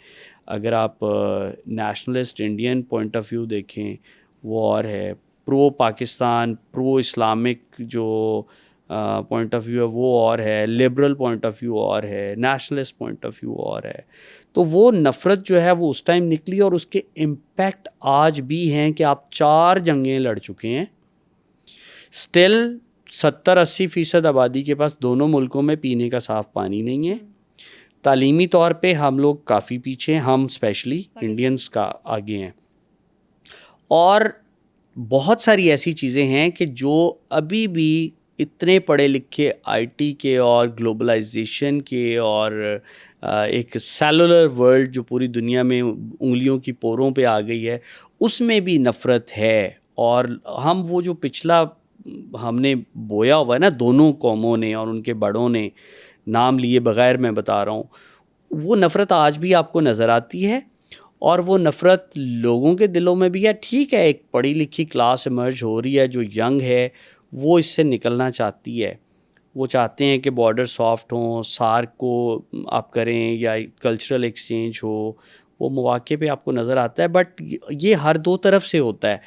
اگر آپ nationalist Indian point of view دیکھیں وہ اور ہے, پرو پاکستان پرو اسلامک جو پوائنٹ آف ویو ہے وہ اور ہے, لبرل پوائنٹ آف ویو اور ہے, نیشنلسٹ پوائنٹ آف ویو اور ہے. تو وہ نفرت جو ہے وہ اس ٹائم نکلی, اور اس کے امپیکٹ آج بھی ہیں کہ آپ 4 جنگیں لڑ چکے ہیں, سٹل 70-80% آبادی کے پاس دونوں ملکوں میں پینے کا صاف پانی نہیں ہے. تعلیمی طور پہ ہم لوگ کافی پیچھے ہیں, ہم اسپیشلی انڈینس کا آگے ہیں. اور بہت ساری ایسی چیزیں ہیں کہ جو ابھی بھی اتنے پڑھے لکھے آئی ٹی کے اور گلوبلائزیشن کے اور ایک سیلولر ورلڈ جو پوری دنیا میں انگلیوں کی پوروں پہ آ گئی ہے، اس میں بھی نفرت ہے. اور ہم وہ جو پچھلا ہم نے بویا ہوا ہے نا دونوں قوموں نے اور ان کے بڑوں نے، نام لیے بغیر میں بتا رہا ہوں، وہ نفرت آج بھی آپ کو نظر آتی ہے. اور وہ نفرت لوگوں کے دلوں میں بھی ہے. ٹھیک ہے، ایک پڑھی لکھی کلاس ایمرج ہو رہی ہے جو ینگ ہے، وہ اس سے نکلنا چاہتی ہے. وہ چاہتے ہیں کہ بارڈر سافٹ ہوں، سارک کو آپ کریں یا کلچرل ایکسچینج ہو، وہ مواقع پہ آپ کو نظر آتا ہے. بٹ یہ ہر دو طرف سے ہوتا ہے،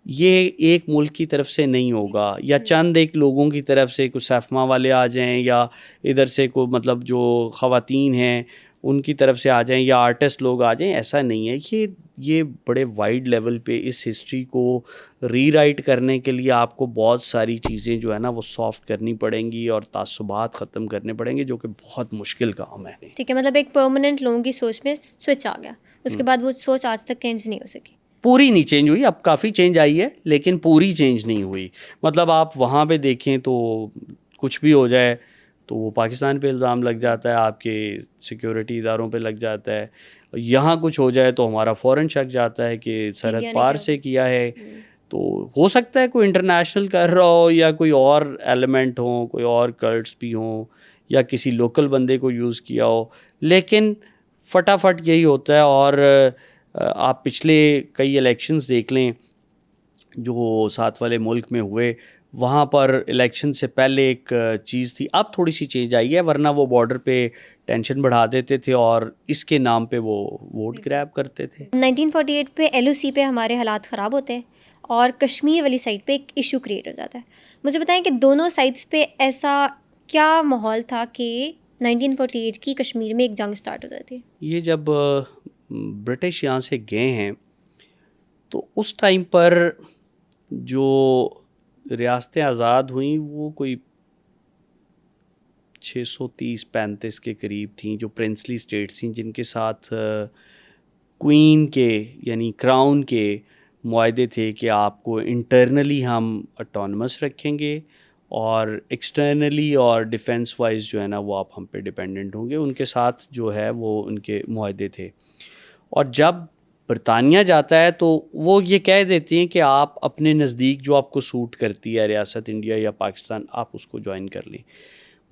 یہ ایک ملک کی طرف سے نہیں ہوگا یا چند ایک لوگوں کی طرف سے، کوئی سیفما والے آ جائیں یا ادھر سے کوئی مطلب جو خواتین ہیں ان کی طرف سے آ جائیں یا آرٹسٹ لوگ آ جائیں. ایسا نہیں ہے. یہ بڑے وائڈ لیول پہ اس ہسٹری کو ری رائٹ کرنے کے لیے آپ کو بہت ساری چیزیں جو ہے نا وہ سافٹ کرنی پڑیں گی اور تعصبات ختم کرنے پڑیں گے، جو کہ بہت مشکل کام ہے. ٹھیک ہے، مطلب ایک پرماننٹ لوگوں کی سوچ میں سوئچ آ گیا، اس کے بعد وہ سوچ آج تک چینج نہیں ہو سکی. پوری نہیں چینج ہوئی. اب کافی چینج آئی ہے لیکن پوری چینج نہیں ہوئی. مطلب آپ وہاں پہ دیکھیں تو کچھ بھی ہو جائے تو وہ پاکستان پہ الزام لگ جاتا ہے، آپ کے سیکیورٹی اداروں پہ لگ جاتا ہے. یہاں کچھ ہو جائے تو ہمارا فوراً شک جاتا ہے کہ سرحد پار سے کیا ہے. تو ہو سکتا ہے کوئی انٹرنیشنل کر رہا ہو یا کوئی اور ایلیمنٹ ہوں، کوئی اور کلٹس بھی ہوں یا کسی لوکل بندے کو یوز کیا ہو، لیکن فٹافٹ یہی ہوتا ہے. اور آپ پچھلے کئی الیکشنز دیکھ لیں جو ساتھ والے ملک میں ہوئے، وہاں پر الیکشن سے پہلے ایک چیز تھی، اب تھوڑی سی چینج آئی ہے، ورنہ وہ بارڈر پہ ٹینشن بڑھا دیتے تھے اور اس کے نام پہ وہ ووٹ گریب کرتے تھے. 1948 پہ ایل او سی پہ ہمارے حالات خراب ہوتے ہیں اور کشمیر والی سائڈ پہ ایک ایشو کریٹ ہو جاتا ہے. مجھے بتائیں کہ دونوں سائڈس پہ ایسا کیا ماحول تھا کہ 1948 کی کشمیر میں ایک جنگ سٹارٹ ہو جاتی ہے؟ یہ جب برٹش یہاں سے گئے ہیں تو اس ٹائم پر جو ریاستیں آزاد ہوئیں وہ کوئی 630-35 کے قریب تھیں، جو پرنسلی اسٹیٹس تھیں، جن کے ساتھ کوئین کے یعنی کراؤن کے معاہدے تھے کہ آپ کو انٹرنلی ہم اٹانومس رکھیں گے اور ایکسٹرنلی اور ڈیفینس وائز جو ہے نا وہ آپ ہم پہ ڈیپینڈنٹ ہوں گے. ان کے ساتھ جو ہے وہ ان کے معاہدے تھے. اور جب برطانیہ جاتا ہے تو وہ یہ کہہ دیتے ہیں کہ آپ اپنے نزدیک جو آپ کو سوٹ کرتی ہے ریاست انڈیا یا پاکستان، آپ اس کو جوائن کر لیں.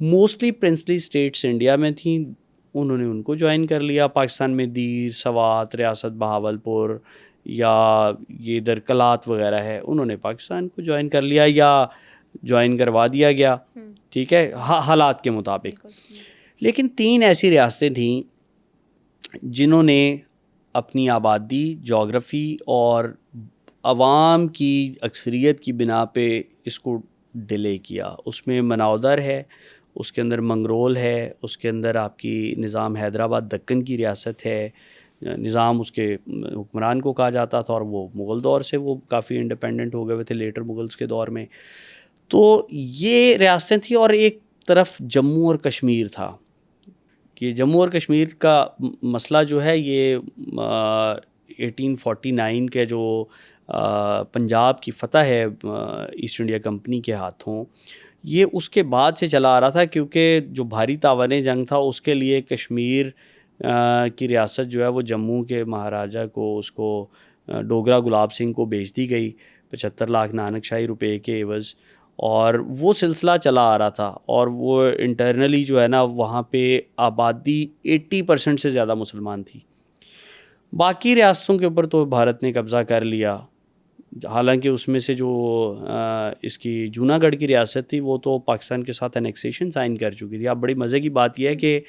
موسٹلی پرنسلی اسٹیٹس انڈیا میں تھیں، انہوں نے ان کو جوائن کر لیا. پاکستان میں دیر، سوات، ریاست بہاولپور یا یہ ادھر کلات وغیرہ ہے، انہوں نے پاکستان کو جوائن کر لیا یا جوائن کروا دیا گیا. ٹھیک ہے، حالات کے مطابق. لیکن 3 ایسی ریاستیں تھیں جنہوں نے اپنی آبادی، جغرافی اور عوام کی اکثریت کی بنا پہ اس کو ڈیلے کیا. اس میں مناودر ہے، اس کے اندر منگرول ہے، اس کے اندر آپ کی نظام حیدرآباد دکن کی ریاست ہے. نظام اس کے حکمران کو کہا جاتا تھا اور وہ مغل دور سے وہ کافی انڈیپینڈنٹ ہو گئے ہوئے تھے لیٹر مغلس کے دور میں. تو یہ ریاستیں تھیں اور ایک طرف جموں اور کشمیر تھا. کہ جموں اور کشمیر کا مسئلہ جو ہے یہ 1849 کے جو پنجاب کی فتح ہے ایسٹ انڈیا کمپنی کے ہاتھوں، یہ اس کے بعد سے چلا آ رہا تھا، کیونکہ جو بھاری تاوانِ جنگ تھا اس کے لیے کشمیر کی ریاست جو ہے وہ جموں کے مہاراجہ کو، اس کو ڈوگرا گلاب سنگھ کو بیچ دی گئی 75 لاکھ نانک شاہی روپے کے عوض. اور وہ سلسلہ چلا آ رہا تھا اور وہ انٹرنلی جو ہے نا وہاں پہ آبادی 80% سے زیادہ مسلمان تھی. باقی ریاستوں کے اوپر تو بھارت نے قبضہ کر لیا، حالانکہ اس میں سے جو اس کی جوناگڑھ کی ریاست تھی وہ تو پاکستان کے ساتھ انیکسیشن سائن کر چکی تھی. اب بڑی مزے کی بات یہ ہے کہ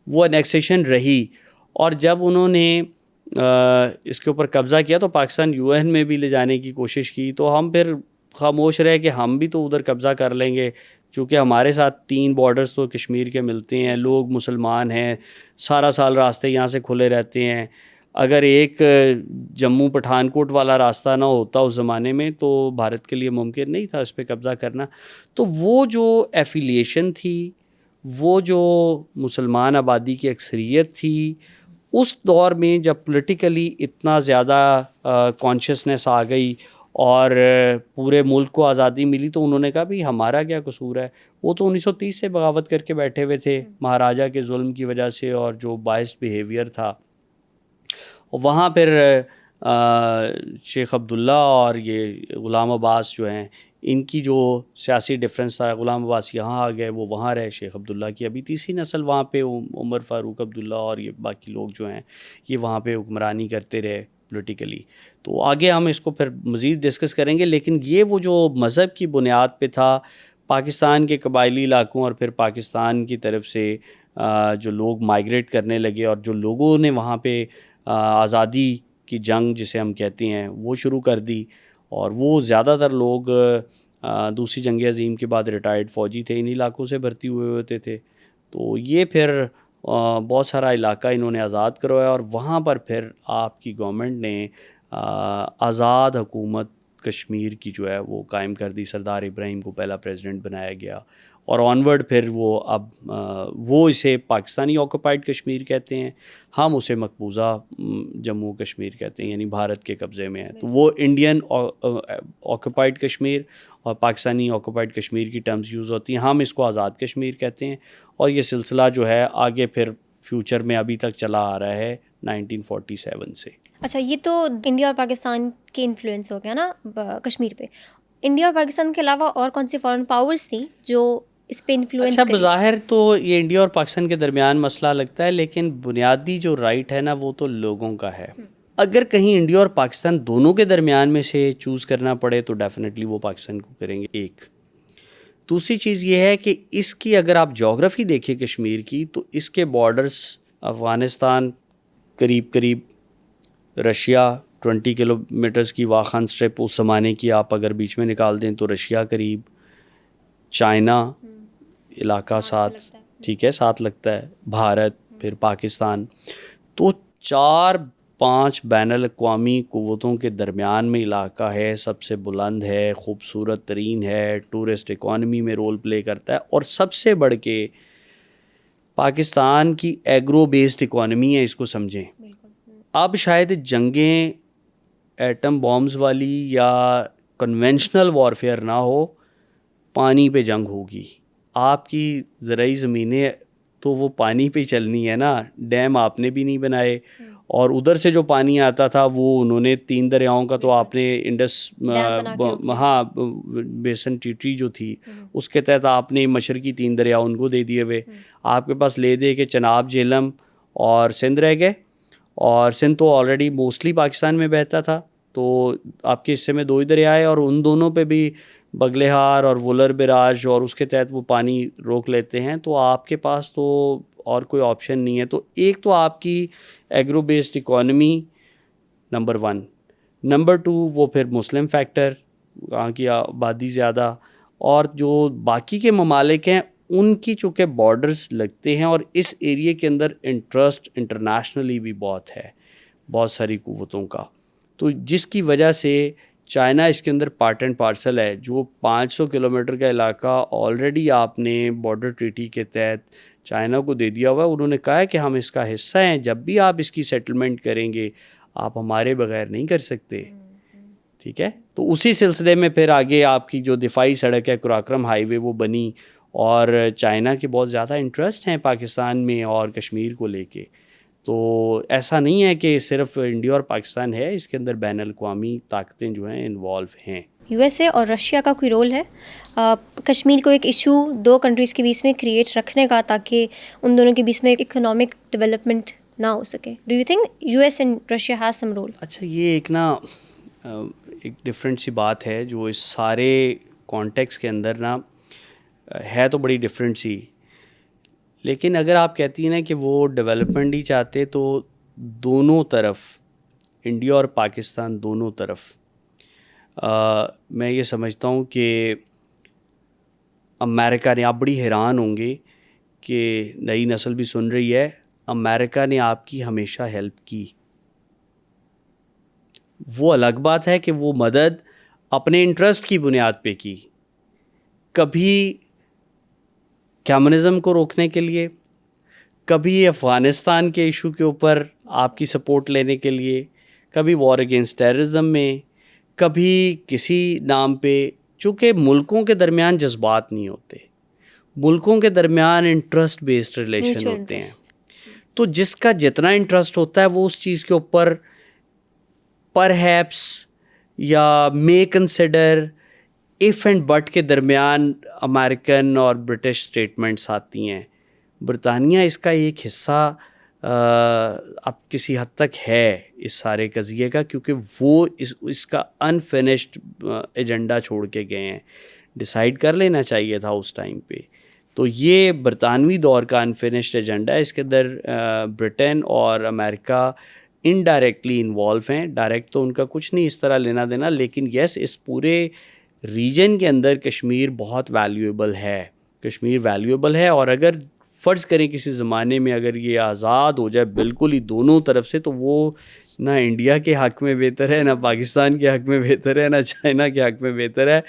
وہ انیکسیشن رہی، اور جب انہوں نے اس کے اوپر قبضہ کیا تو پاکستان UN میں بھی لے جانے کی کوشش کی، تو ہم پھر خاموش رہے کہ ہم بھی تو ادھر قبضہ کر لیں گے، چونکہ ہمارے ساتھ 3 بارڈرز تو کشمیر کے ملتے ہیں، لوگ مسلمان ہیں، سارا سال راستے یہاں سے کھلے رہتے ہیں. اگر ایک جموں پٹھان کوٹ والا راستہ نہ ہوتا اس زمانے میں تو بھارت کے لیے ممکن نہیں تھا اس پہ قبضہ کرنا. تو وہ جو ایفیلیشن تھی، وہ جو مسلمان آبادی کی اکثریت تھی، اس دور میں جب پولیٹیکلی اتنا زیادہ کانشیسنیس آ گئی اور پورے ملک کو آزادی ملی تو انہوں نے کہا بھی ہمارا کیا قصور ہے. وہ تو 1930 سے بغاوت کر کے بیٹھے ہوئے تھے مہاراجہ کے ظلم کی وجہ سے اور جو باعث بیہیویئر تھا. وہاں پھر شیخ عبداللہ اور یہ غلام عباس جو ہیں ان کی جو سیاسی ڈفرینس تھا, غلام عباس یہاں آ گئے, وہ وہاں رہے. شیخ عبداللہ کی ابھی تیسری نسل وہاں پہ, عمر فاروق عبداللہ اور یہ باقی لوگ جو ہیں یہ وہاں پہ حکمرانی کرتے رہے پولیٹیکلی. تو آگے ہم اس کو پھر مزید ڈسکس کریں گے. لیکن یہ وہ جو مذہب کی بنیاد پہ تھا پاکستان کے قبائلی علاقوں اور پھر پاکستان کی طرف سے جو لوگ مائیگریٹ کرنے لگے اور جو لوگوں نے وہاں پہ آزادی کی جنگ جسے ہم کہتے ہیں وہ شروع کر دی, اور وہ زیادہ تر لوگ دوسری جنگ عظیم کے بعد ریٹائرڈ فوجی تھے, ان علاقوں سے بھرتی ہوئے ہوتے تھے. تو یہ پھر بہت سارا علاقہ انہوں نے آزاد کروایا, اور وہاں پر پھر آپ کی گورنمنٹ نے آزاد حکومت کشمیر کی جو ہے وہ قائم کر دی. سردار ابراہیم کو پہلا پریزیڈنٹ بنایا گیا, اور آنورڈ پھر وہ اب وہ اسے پاکستانی آکوپائڈ کشمیر کہتے ہیں, ہم اسے مقبوضہ جموں کشمیر کہتے ہیں, یعنی بھارت کے قبضے میں ہے. تو وہ انڈین آکوپائڈ کشمیر اور پاکستانی آکوپائڈ کشمیر کی ٹرمز یوز ہوتی ہیں, ہم اس کو آزاد کشمیر کہتے ہیں. اور یہ سلسلہ جو ہے آگے پھر فیوچر میں ابھی تک چلا آ رہا ہے 1947 سے. اچھا, یہ تو انڈیا اور پاکستان کے انفلوئنس ہو گیا نا کشمیر پہ. انڈیا اور پاکستان کے علاوہ اور کون سی فارن پاورز تھیں جو اس پہ انفلوئنس؟ اچھا, بظاہر تو یہ انڈیا اور پاکستان کے درمیان مسئلہ لگتا ہے, لیکن بنیادی جو رائٹ ہے نا وہ تو لوگوں کا ہے. اگر کہیں انڈیا اور پاکستان دونوں کے درمیان میں سے چوز کرنا پڑے تو ڈیفینیٹلی وہ پاکستان کو کریں گے. ایک دوسری چیز یہ ہے کہ اس کی اگر آپ جغرافی دیکھیں کشمیر کی تو اس کے بارڈرز افغانستان قریب رشیا 20 کلومیٹرز کی واخان اسٹرپ اس زمانے کی آپ اگر بیچ میں نکال دیں تو رشیا قریب, چائنا علاقہ ساتھ, ٹھیک ہے, ساتھ لگتا ہے, بھارت, پھر پاکستان. تو 4-5 بین الاقوامی قوتوں کے درمیان میں علاقہ ہے, سب سے بلند ہے, خوبصورت ترین ہے, ٹورسٹ اکانومی میں رول پلے کرتا ہے, اور سب سے بڑھ کے پاکستان کی ایگرو بیسڈ اکانومی ہے, اس کو سمجھیں. اب شاید جنگیں ایٹم بامز والی یا کنونشنل وارفیئر نہ ہو, پانی پہ جنگ ہوگی. آپ کی زرعی زمینیں تو وہ پانی پہ چلنی ہے نا, ڈیم آپ نے بھی نہیں بنائے, اور ادھر سے جو پانی آتا تھا وہ انہوں نے 3 دریاؤں کا تو آپ نے انڈس ہاں بیسن ٹریٹی جو تھی اس کے تحت آپ نے مشرقی 3 دریا ان کو دے دیے ہوئے. آپ کے پاس لے دے کے چناب, جہلم اور سندھ رہ گئے, اور سندھ تو آلریڈی موسٹلی پاکستان میں بہتا تھا, تو آپ کے حصے میں 2 ہی دریا ہے, اور ان دونوں پہ بھی بگلہار اور وولر براج اور اس کے تحت وہ پانی روک لیتے ہیں. تو آپ کے پاس تو اور کوئی آپشن نہیں ہے. تو ایک تو آپ کی agro based economy number 1, number 2 وہ پھر مسلم فیکٹر, وہاں کی آبادی زیادہ, اور جو باقی کے ممالک ہیں ان کی چونکہ بارڈرز لگتے ہیں, اور اس ایریے کے اندر انٹرسٹ انٹرنیشنلی بھی بہت ہے, بہت ساری قوتوں کا. تو جس کی وجہ سے چائنا اس کے اندر پارٹ اینڈ پارسل ہے. جو 500 کلومیٹر کا علاقہ آلریڈی آپ نے بارڈر ٹریٹی کے تحت چائنا کو دے دیا ہوا ہے, انہوں نے کہا ہے کہ ہم اس کا حصہ ہیں, جب بھی آپ اس کی سیٹلمنٹ کریں گے آپ ہمارے بغیر نہیں کر سکتے, ٹھیک ہے. تو اسی سلسلے میں پھر آگے آپ کی جو دفاعی سڑک ہے قراقرم ہائی وے وہ بنی, اور چائنا کے بہت زیادہ انٹرسٹ ہیں پاکستان میں اور کشمیر کو لے کے. تو ایسا نہیں ہے کہ صرف انڈیا اور پاکستان ہے, اس کے اندر بین الاقوامی طاقتیں جو ہیں انوالو ہیں. یو ایس اے اور رشیا کا کوئی رول ہے کشمیر کو ایک ایشو 2 کنٹریز کے بیچ میں کریٹ رکھنے کا, تاکہ ان دونوں کے بیچ میں اکنامک ڈیولپمنٹ نہ ہو سکے؟ Do you think U S and Russia has some role? اچھا, یہ ایک نا ایک ڈفرینٹ سی بات ہے جو اس سارے کانٹیکس کے اندر نا ہے تو بڑی ڈفرینٹ سی, لیکن اگر آپ کہتی ہیں نا کہ وہ ڈیولپمنٹ ہی چاہتے تو دونوں طرف, انڈیا اور پاکستان دونوں طرف, میں یہ سمجھتا ہوں کہ امریکہ نے, آپ بڑی حیران ہوں گے کہ نئی نسل بھی سن رہی ہے, امریکہ نے آپ کی ہمیشہ ہیلپ کی. وہ الگ بات ہے کہ وہ مدد اپنے انٹرسٹ کی بنیاد پہ کی, کبھی کمیونزم کو روکنے کے لیے, کبھی افغانستان کے ایشو کے اوپر آپ کی سپورٹ لینے کے لیے, کبھی وار اگینسٹ ٹیررزم میں, کبھی کسی نام پہ. چونکہ ملکوں کے درمیان جذبات نہیں ہوتے, ملکوں کے درمیان انٹرسٹ بیسڈ ریلیشن ہوتے ہیں. تو جس کا جتنا انٹرسٹ ہوتا ہے وہ اس چیز کے اوپر پرہیپس یا may consider, F and but کے درمیان امریکن اور برٹش اسٹیٹمنٹس آتی ہیں. برطانیہ اس کا ایک حصہ اب کسی حد تک ہے اس سارے قضیے کا, کیونکہ وہ اس کا انفینشڈ ایجنڈا چھوڑ کے گئے ہیں. ڈیسائیڈ کر لینا چاہیے تھا اس ٹائم پہ. تو یہ برطانوی دور کا انفینشڈ ایجنڈا ہے. اس کے اندر برٹن اور امریکہ انڈائریکٹلی انوالو ہیں. ڈائریکٹ تو ان کا کچھ نہیں اس طرح لینا دینا, لیکن یس اس پورے ریجن کے اندر کشمیر بہت ویلیویبل ہے. کشمیر ویلیویبل ہے, اور اگر فرض کریں کسی زمانے میں اگر یہ آزاد ہو جائے بالکل ہی دونوں طرف سے, تو وہ نہ انڈیا کے حق میں بہتر ہے, نہ پاکستان کے حق میں بہتر ہے, نہ چائنا کے حق میں بہتر ہے.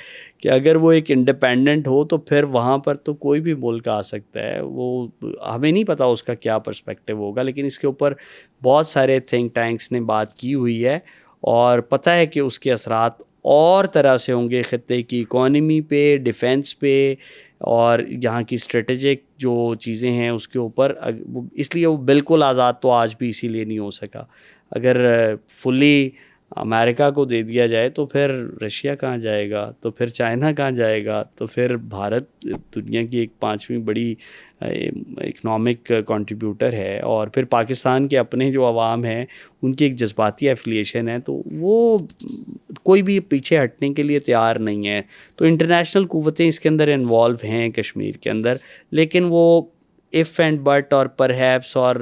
کہ اگر وہ ایک انڈیپینڈنٹ ہو تو پھر وہاں پر تو کوئی بھی ملک آ سکتا ہے. وہ ہمیں نہیں پتا اس کا کیا پرسپیکٹیو ہوگا, لیکن اس کے اوپر بہت سارے تھنک ٹینکس نے بات کی ہوئی ہے, اور پتہ ہے کہ اس کے اثرات اور طرح سے ہوں گے خطے کی اکانومی پہ, ڈیفینس پہ, اور یہاں کی اسٹریٹجک جو چیزیں ہیں اس کے اوپر. اس لیے وہ بالکل آزاد تو آج بھی اسی لیے نہیں ہو سکا. اگر فلی امریکہ کو دے دیا جائے تو پھر رشیا کہاں جائے گا, تو پھر چائنا کہاں جائے گا, تو پھر بھارت دنیا کی ایک 5ویں بڑی اکنامک کنٹریبیوٹر ہے, اور پھر پاکستان کے اپنے جو عوام ہیں ان کی ایک جذباتی ایفیلیشن ہے, تو وہ کوئی بھی پیچھے ہٹنے کے لیے تیار نہیں ہے. تو انٹرنیشنل قوتیں اس کے اندر انوالو ہیں کشمیر کے اندر, لیکن وہ ایف اینڈ بٹ اور پرہیپس اور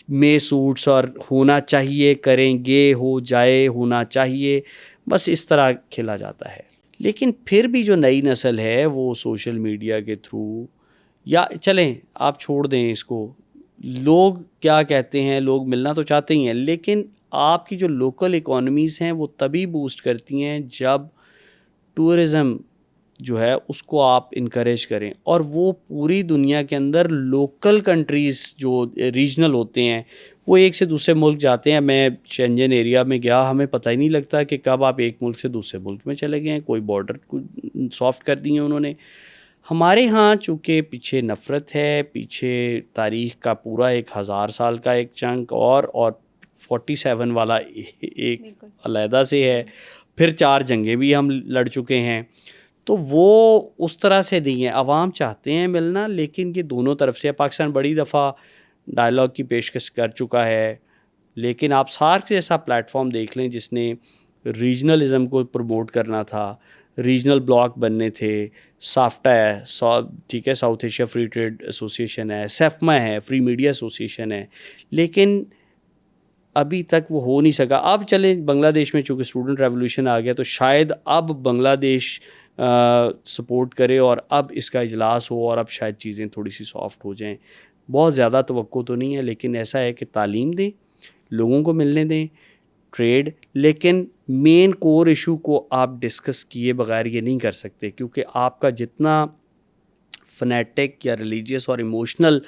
مے سوٹس اور ہونا چاہیے, کریں گے, ہو جائے, ہونا چاہیے, بس اس طرح کھیلا جاتا ہے. لیکن پھر بھی جو نئی نسل ہے وہ سوشل میڈیا کے تھرو, یا چلیں آپ چھوڑ دیں اس کو, لوگ کیا کہتے ہیں, لوگ ملنا تو چاہتے ہی ہیں, لیکن آپ کی جو لوکل اکانومیز ہیں وہ تبھی بوسٹ کرتی ہیں جب ٹورزم جو ہے اس کو آپ انکریج کریں. اور وہ پوری دنیا کے اندر لوکل کنٹریز جو ریجنل ہوتے ہیں وہ ایک سے دوسرے ملک جاتے ہیں. میں شینجن ایریا میں گیا, ہمیں پتہ ہی نہیں لگتا کہ کب آپ ایک ملک سے دوسرے ملک میں چلے گئے ہیں. کوئی بارڈر سافٹ کر دی ہیں انہوں نے. ہمارے ہاں چونکہ پیچھے نفرت ہے, پیچھے تاریخ کا پورا 1000 سال کا ایک چنک, اور 47 والا ایک علیحدہ سے ہے, پھر 4 جنگیں بھی ہم لڑ چکے ہیں. تو وہ اس طرح سے نہیں ہے. عوام چاہتے ہیں ملنا, لیکن یہ دونوں طرف سے ہے. پاکستان بڑی دفعہ ڈائلاگ کی پیشکش کر چکا ہے, لیکن آپ سارک جیسا پلیٹ فارم دیکھ لیں جس نے ریجنلزم کو پروموٹ کرنا تھا, ریجنل بلاک بننے تھے. سافٹا ہے, ٹھیک ہے, South Asia free trade association ہے, سیفما ہے, فری میڈیا ایسوسیشن ہے, لیکن ابھی تک وہ ہو نہیں سکا. اب چلیں بنگلہ دیش میں چونکہ اسٹوڈنٹ ریولوشن آ گیا, تو شاید اب بنگلہ دیش سپورٹ کرے اور اب اس کا اجلاس ہو, اور اب شاید چیزیں تھوڑی سی سافٹ ہو جائیں. بہت زیادہ توقع تو نہیں ہے, لیکن ایسا ہے کہ تعلیم دیں, لوگوں کو ملنے دیں, ٹریڈ, لیکن مین کور ایشو کو آپ ڈسکس کیے بغیر یہ نہیں کر سکتے, کیونکہ آپ کا جتنا فنیٹک یا ریلیجیس اور ایموشنل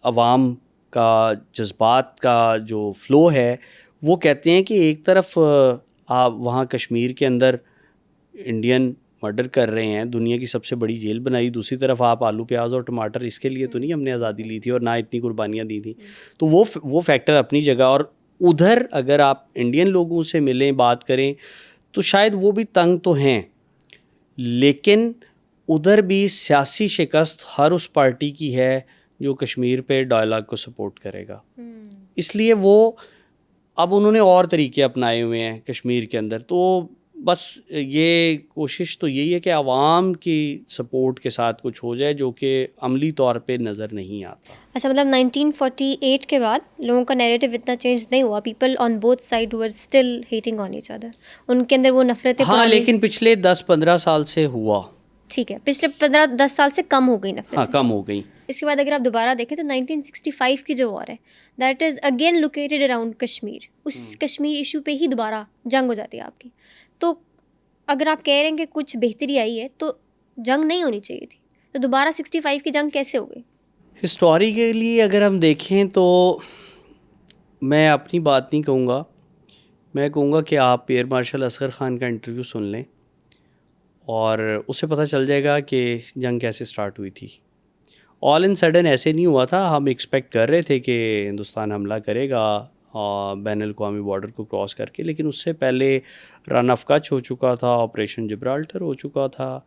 عوام کا جذبات کا جو فلو ہے, وہ کہتے ہیں کہ ایک طرف آپ وہاں کشمیر کے اندر انڈین مرڈر کر رہے ہیں, دنیا کی سب سے بڑی جیل بنائی, دوسری طرف آپ آلو پیاز اور ٹماٹر, اس کے لیے تو نہیں ہم نے آزادی لی تھی اور نہ اتنی قربانیاں دی تھیں. تو وہ فیکٹر اپنی جگہ. اور ادھر اگر آپ انڈین لوگوں سے ملیں, بات کریں, تو شاید وہ بھی تنگ تو ہیں, لیکن ادھر بھی سیاسی شکست ہر اس پارٹی کی ہے جو کشمیر پہ ڈائلاگ کو سپورٹ کرے گا. اس لیے وہ اب انہوں نے اور طریقے اپنائے ہوئے ہیں کشمیر کے اندر. تو بس یہ کوشش تو یہی ہے کہ عوام کی سپورٹ کے ساتھ کچھ ہو جائے, جو کہ عملی طور پہ نظر نہیں آتا. اچھا, مطلب 1948 کے بعد لوگوں کا نیریٹو اتنا چینج نہیں ہوا. People on both side were still hating on each other. ان کے اندر وہ نفرتیں, ہاں, لیکن پچھلے 10-15 سال سے ہوا. ٹھیک ہے, پچھلے 15-10 سال سے کم ہو گئی نفرت. ہاں, کم ہو گئی. اس کے بعد اگر آپ دوبارہ دیکھیں تو 1965 کی جو وار ہے, that is again located around Kashmir. اس کشمیر ایشو پہ ہی دوبارہ جنگ ہو جاتی ہے آپ کی. تو اگر آپ کہہ رہے ہیں کہ کچھ بہتری آئی ہے, تو جنگ نہیں ہونی چاہیے تھی, تو دوبارہ 65 کی جنگ کیسے ہو گئی؟ ہسٹوریکلی اگر ہم دیکھیں تو میں اپنی بات نہیں کہوں گا, میں کہوں گا کہ آپ ایئر مارشل اصغر خان کا انٹرویو سن لیں اور اس سے پتہ چل جائے گا کہ جنگ کیسے سٹارٹ ہوئی تھی. آل ان سڈن ایسے نہیں ہوا تھا. ہم ایکسپیکٹ کر رہے تھے کہ ہندوستان حملہ کرے گا بین الاقوامی بارڈر کو کراس کر کے, لیکن اس سے پہلے رن آف کچھ ہو چکا تھا, آپریشن جبرالٹر ہو چکا تھا.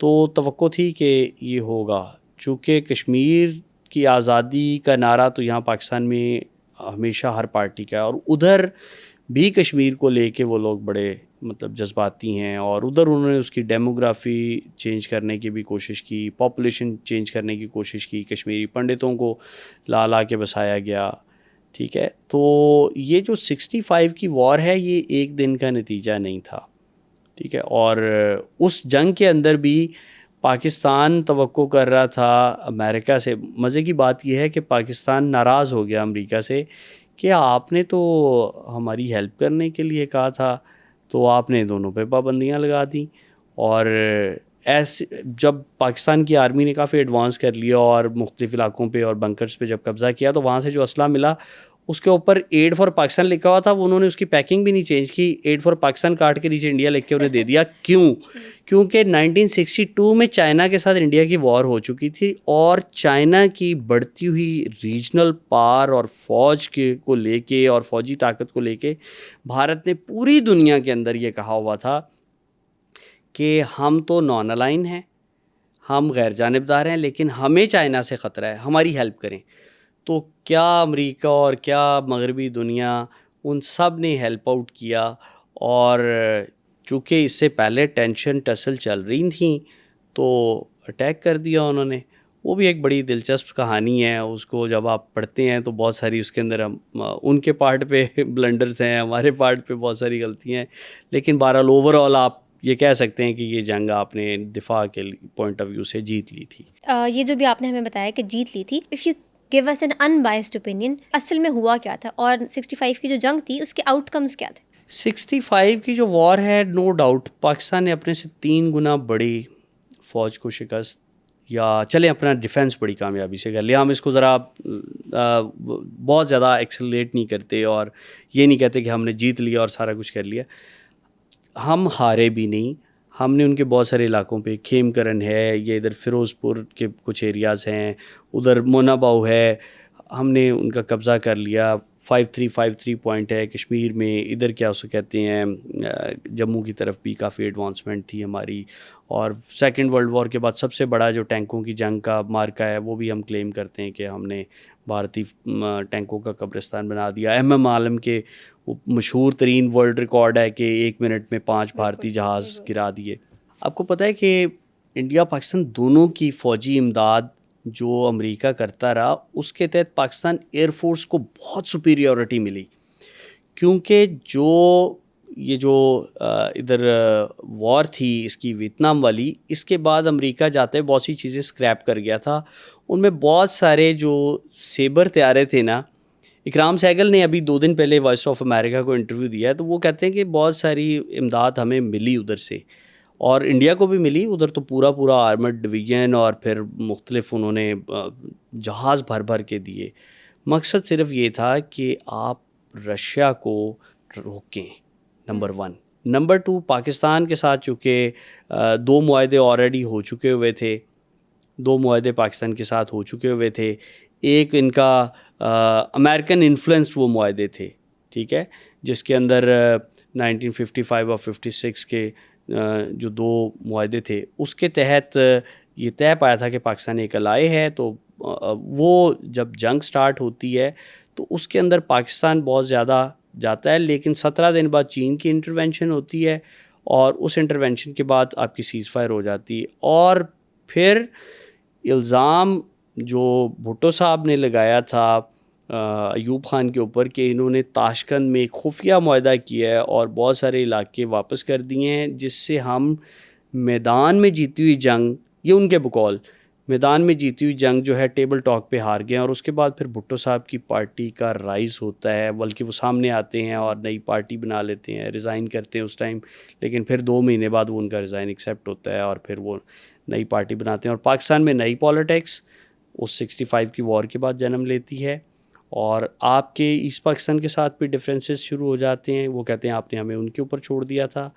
تو توقع تھی کہ یہ ہوگا. چونکہ کشمیر کی آزادی کا نعرہ تو یہاں پاکستان میں ہمیشہ ہر پارٹی کا ہے, اور ادھر بھی کشمیر کو لے کے وہ لوگ بڑے مطلب جذباتی ہیں, اور ادھر انہوں نے اس کی ڈیموگرافی چینج کرنے کی بھی کوشش کی, پاپولیشن چینج کرنے کی کوشش کی, کشمیری پنڈتوں کو لا لا کے بسایا گیا. ٹھیک ہے, تو یہ جو 65 کی وار ہے یہ ایک دن کا نتیجہ نہیں تھا. ٹھیک ہے, اور اس جنگ کے اندر بھی پاکستان توقع کر رہا تھا امریکہ سے. مزے کی بات یہ ہے کہ پاکستان ناراض ہو گیا امریکہ سے کہ آپ نے تو ہماری ہیلپ کرنے کے لیے کہا تھا, تو آپ نے دونوں پہ پابندیاں لگا دیں. اور ایسے جب پاکستان کی آرمی نے کافی ایڈوانس کر لیا اور مختلف علاقوں پہ اور بنکرز پہ جب قبضہ کیا, تو وہاں سے جو اسلحہ ملا اس کے اوپر ایڈ فار پاکستان لکھا ہوا تھا. وہ انہوں نے اس کی پیکنگ بھی نہیں چینج کی, ایڈ فار پاکستان کاٹ کے نیچے انڈیا لکھ کے انہیں دے دیا. کیوں؟ کیونکہ 1962 میں چائنا کے ساتھ انڈیا کی وار ہو چکی تھی, اور چائنا کی بڑھتی ہوئی ریجنل پار اور فوج کو لے کے اور فوجی طاقت کو لے کے بھارت نے پوری دنیا کے اندر یہ کہا ہوا تھا کہ ہم تو نان الائن ہیں, ہم غیر جانبدار ہیں, لیکن ہمیں چائنا سے خطرہ ہے, ہماری ہیلپ کریں. تو کیا امریکہ اور کیا مغربی دنیا ان سب نے ہیلپ آؤٹ کیا, اور چونکہ اس سے پہلے ٹینشن ٹسل چل رہی تھیں تو اٹیک کر دیا انہوں نے. وہ بھی ایک بڑی دلچسپ کہانی ہے, اس کو جب آپ پڑھتے ہیں تو بہت ساری اس کے اندر ان کے پارٹ پہ بلنڈرز ہیں, ہمارے پارٹ پہ بہت ساری غلطیاں ہیں, لیکن بہرحال اوور آل آپ یہ کہہ سکتے ہیں کہ یہ جنگ آپ نے دفاع کے پوائنٹ آف ویو سے جیت لی تھی. یہ جو بھی آپ نے ہمیں بتایا کہ جیت لی تھی, if you give us an unbiased opinion, اصل میں ہوا کیا تھا, اور 65 کی جو جنگ تھی اس کے آؤٹ کمز کیا تھے؟ 65 کی جو وار ہے, نو ڈاؤٹ پاکستان نے اپنے سے 3 گنا بڑی فوج کو شکست, یا چلیں اپنا ڈیفینس بڑی کامیابی سے کر لیا. ہم اس کو ذرا بہت زیادہ ایکسلریٹ نہیں کرتے اور یہ نہیں کہتے کہ ہم نے جیت لیا اور سارا کچھ کر لیا. ہم ہارے بھی نہیں. ہم نے ان کے بہت سارے علاقوں پہ, کھیم کرن ہے, یہ ادھر فیروز پور کے کچھ ایریاز ہیں, ادھر مونا باؤ ہے, ہم نے ان کا قبضہ کر لیا. 5353 پوائنٹ ہے کشمیر میں, ادھر کیا اسے کہتے ہیں جموں کی طرف بھی کافی ایڈوانسمنٹ تھی ہماری. اور سیکنڈ ورلڈ وار کے بعد سب سے بڑا جو ٹینکوں کی جنگ کا مارکا ہے وہ بھی ہم کلیم کرتے ہیں کہ ہم نے بھارتی ٹینکوں کا قبرستان بنا دیا. ایم عالم کے مشہور ترین ورلڈ ریکارڈ ہے کہ 1 منٹ میں 5 بھارتی جہاز گرا دیے. آپ کو پتہ ہے کہ انڈیا پاکستان دونوں کی فوجی امداد جو امریکہ کرتا رہا, اس کے تحت پاکستان ایئر فورس کو بہت سپیریورٹی ملی, کیونکہ یہ جو ادھر وار تھی اس کی ویتنام والی, اس کے بعد امریکہ جاتے بہت سی چیزیں اسکریپ کر گیا تھا. ان میں بہت سارے جو سیبر طیارے تھے نا, اکرام سہگل نے ابھی 2 دن پہلے وائس آف امریکہ کو انٹرویو دیا ہے, تو وہ کہتے ہیں کہ بہت ساری امداد ہمیں ملی ادھر سے, اور انڈیا کو بھی ملی. ادھر تو پورا آرمڈ ڈویژن اور پھر مختلف انہوں نے جہاز بھر کے دیے. مقصد صرف یہ تھا کہ آپ رشیا کو روکیں, نمبر 1. نمبر 2, پاکستان کے ساتھ چونکہ 2 معاہدے آلریڈی ہو چکے ہوئے تھے, 2 معاہدے پاکستان کے ساتھ ہو چکے ہوئے تھے. ایک ان کا امریکن انفلوئنسڈ وہ معاہدے تھے, ٹھیک ہے, جس کے اندر 1955 اور 56 کے جو 2 معاہدے تھے, اس کے تحت یہ طے پایا تھا کہ پاکستان ایک الائے ہے. تو وہ جب جنگ سٹارٹ ہوتی ہے تو اس کے اندر پاکستان بہت زیادہ جاتا ہے, لیکن 17 دن بعد چین کی انٹروینشن ہوتی ہے, اور اس انٹروینشن کے بعد آپ کی سیز فائر ہو جاتی ہے. اور پھر الزام جو بھٹو صاحب نے لگایا تھا ایوب خان کے اوپر کہ انہوں نے تاشقند میں ایک خفیہ معاہدہ کیا ہے اور بہت سارے علاقے واپس کر دیے ہیں, جس سے ہم میدان میں جیتی ہوئی جنگ, یہ ان کے بقول میدان میں جیتی ہوئی جنگ جو ہے ٹیبل ٹاک پہ ہار گئے. اور اس کے بعد پھر بھٹو صاحب کی پارٹی کا رائز ہوتا ہے, بلکہ وہ سامنے آتے ہیں اور نئی پارٹی بنا لیتے ہیں, ریزائن کرتے ہیں اس ٹائم, لیکن پھر 2 مہینے بعد وہ ان کا ریزائن ایکسیپٹ ہوتا ہے اور پھر وہ نئی پارٹی بناتے ہیں. اور پاکستان میں نئی پالیٹکس اس 65 کی وار کے بعد جنم لیتی ہے, اور آپ کے ایسٹ پاکستان کے ساتھ بھی ڈفرینسز شروع ہو جاتے ہیں. وہ کہتے ہیں آپ نے ہمیں ان کے اوپر چھوڑ دیا تھا,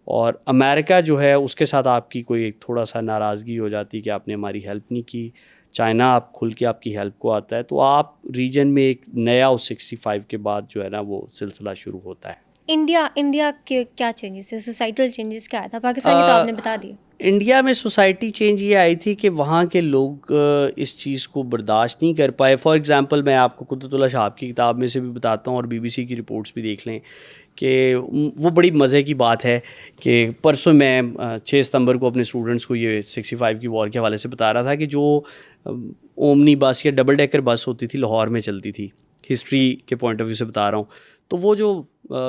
اور امریکہ جو ہے اس کے ساتھ آپ کی کوئی ایک تھوڑا سا ناراضگی ہو جاتی کہ آپ نے ہماری ہیلپ نہیں کی. چائنا آپ کھل کے آپ کی ہیلپ کو آتا ہے. تو آپ ریجن میں ایک نیا اس 65 کے بعد جو ہے نا وہ سلسلہ شروع ہوتا ہے. انڈیا کے کیا چینجز ہے, سوسائٹل چینجز کیا آیا تھا؟ پاکستان کی تو آپ نے بتا دیا. انڈیا میں سوسائٹی چینج یہ آئی تھی کہ وہاں کے لوگ اس چیز کو برداشت نہیں کر پائے. فار ایگزامپل میں آپ کو قدرت اللہ شہاب کی کتاب میں سے بھی بتاتا ہوں, اور BBC کی رپورٹس بھی دیکھ لیں کہ وہ بڑی مزے کی بات ہے کہ پرسوں میں 6 ستمبر کو اپنے اسٹوڈنٹس کو یہ 65 کی وار کے حوالے سے بتا رہا تھا کہ جو اومنی بس یا ڈبل ڈیکر بس ہوتی تھی لاہور میں چلتی تھی, ہسٹری کے پوائنٹ آف ویو سے بتا رہا ہوں, تو وہ جو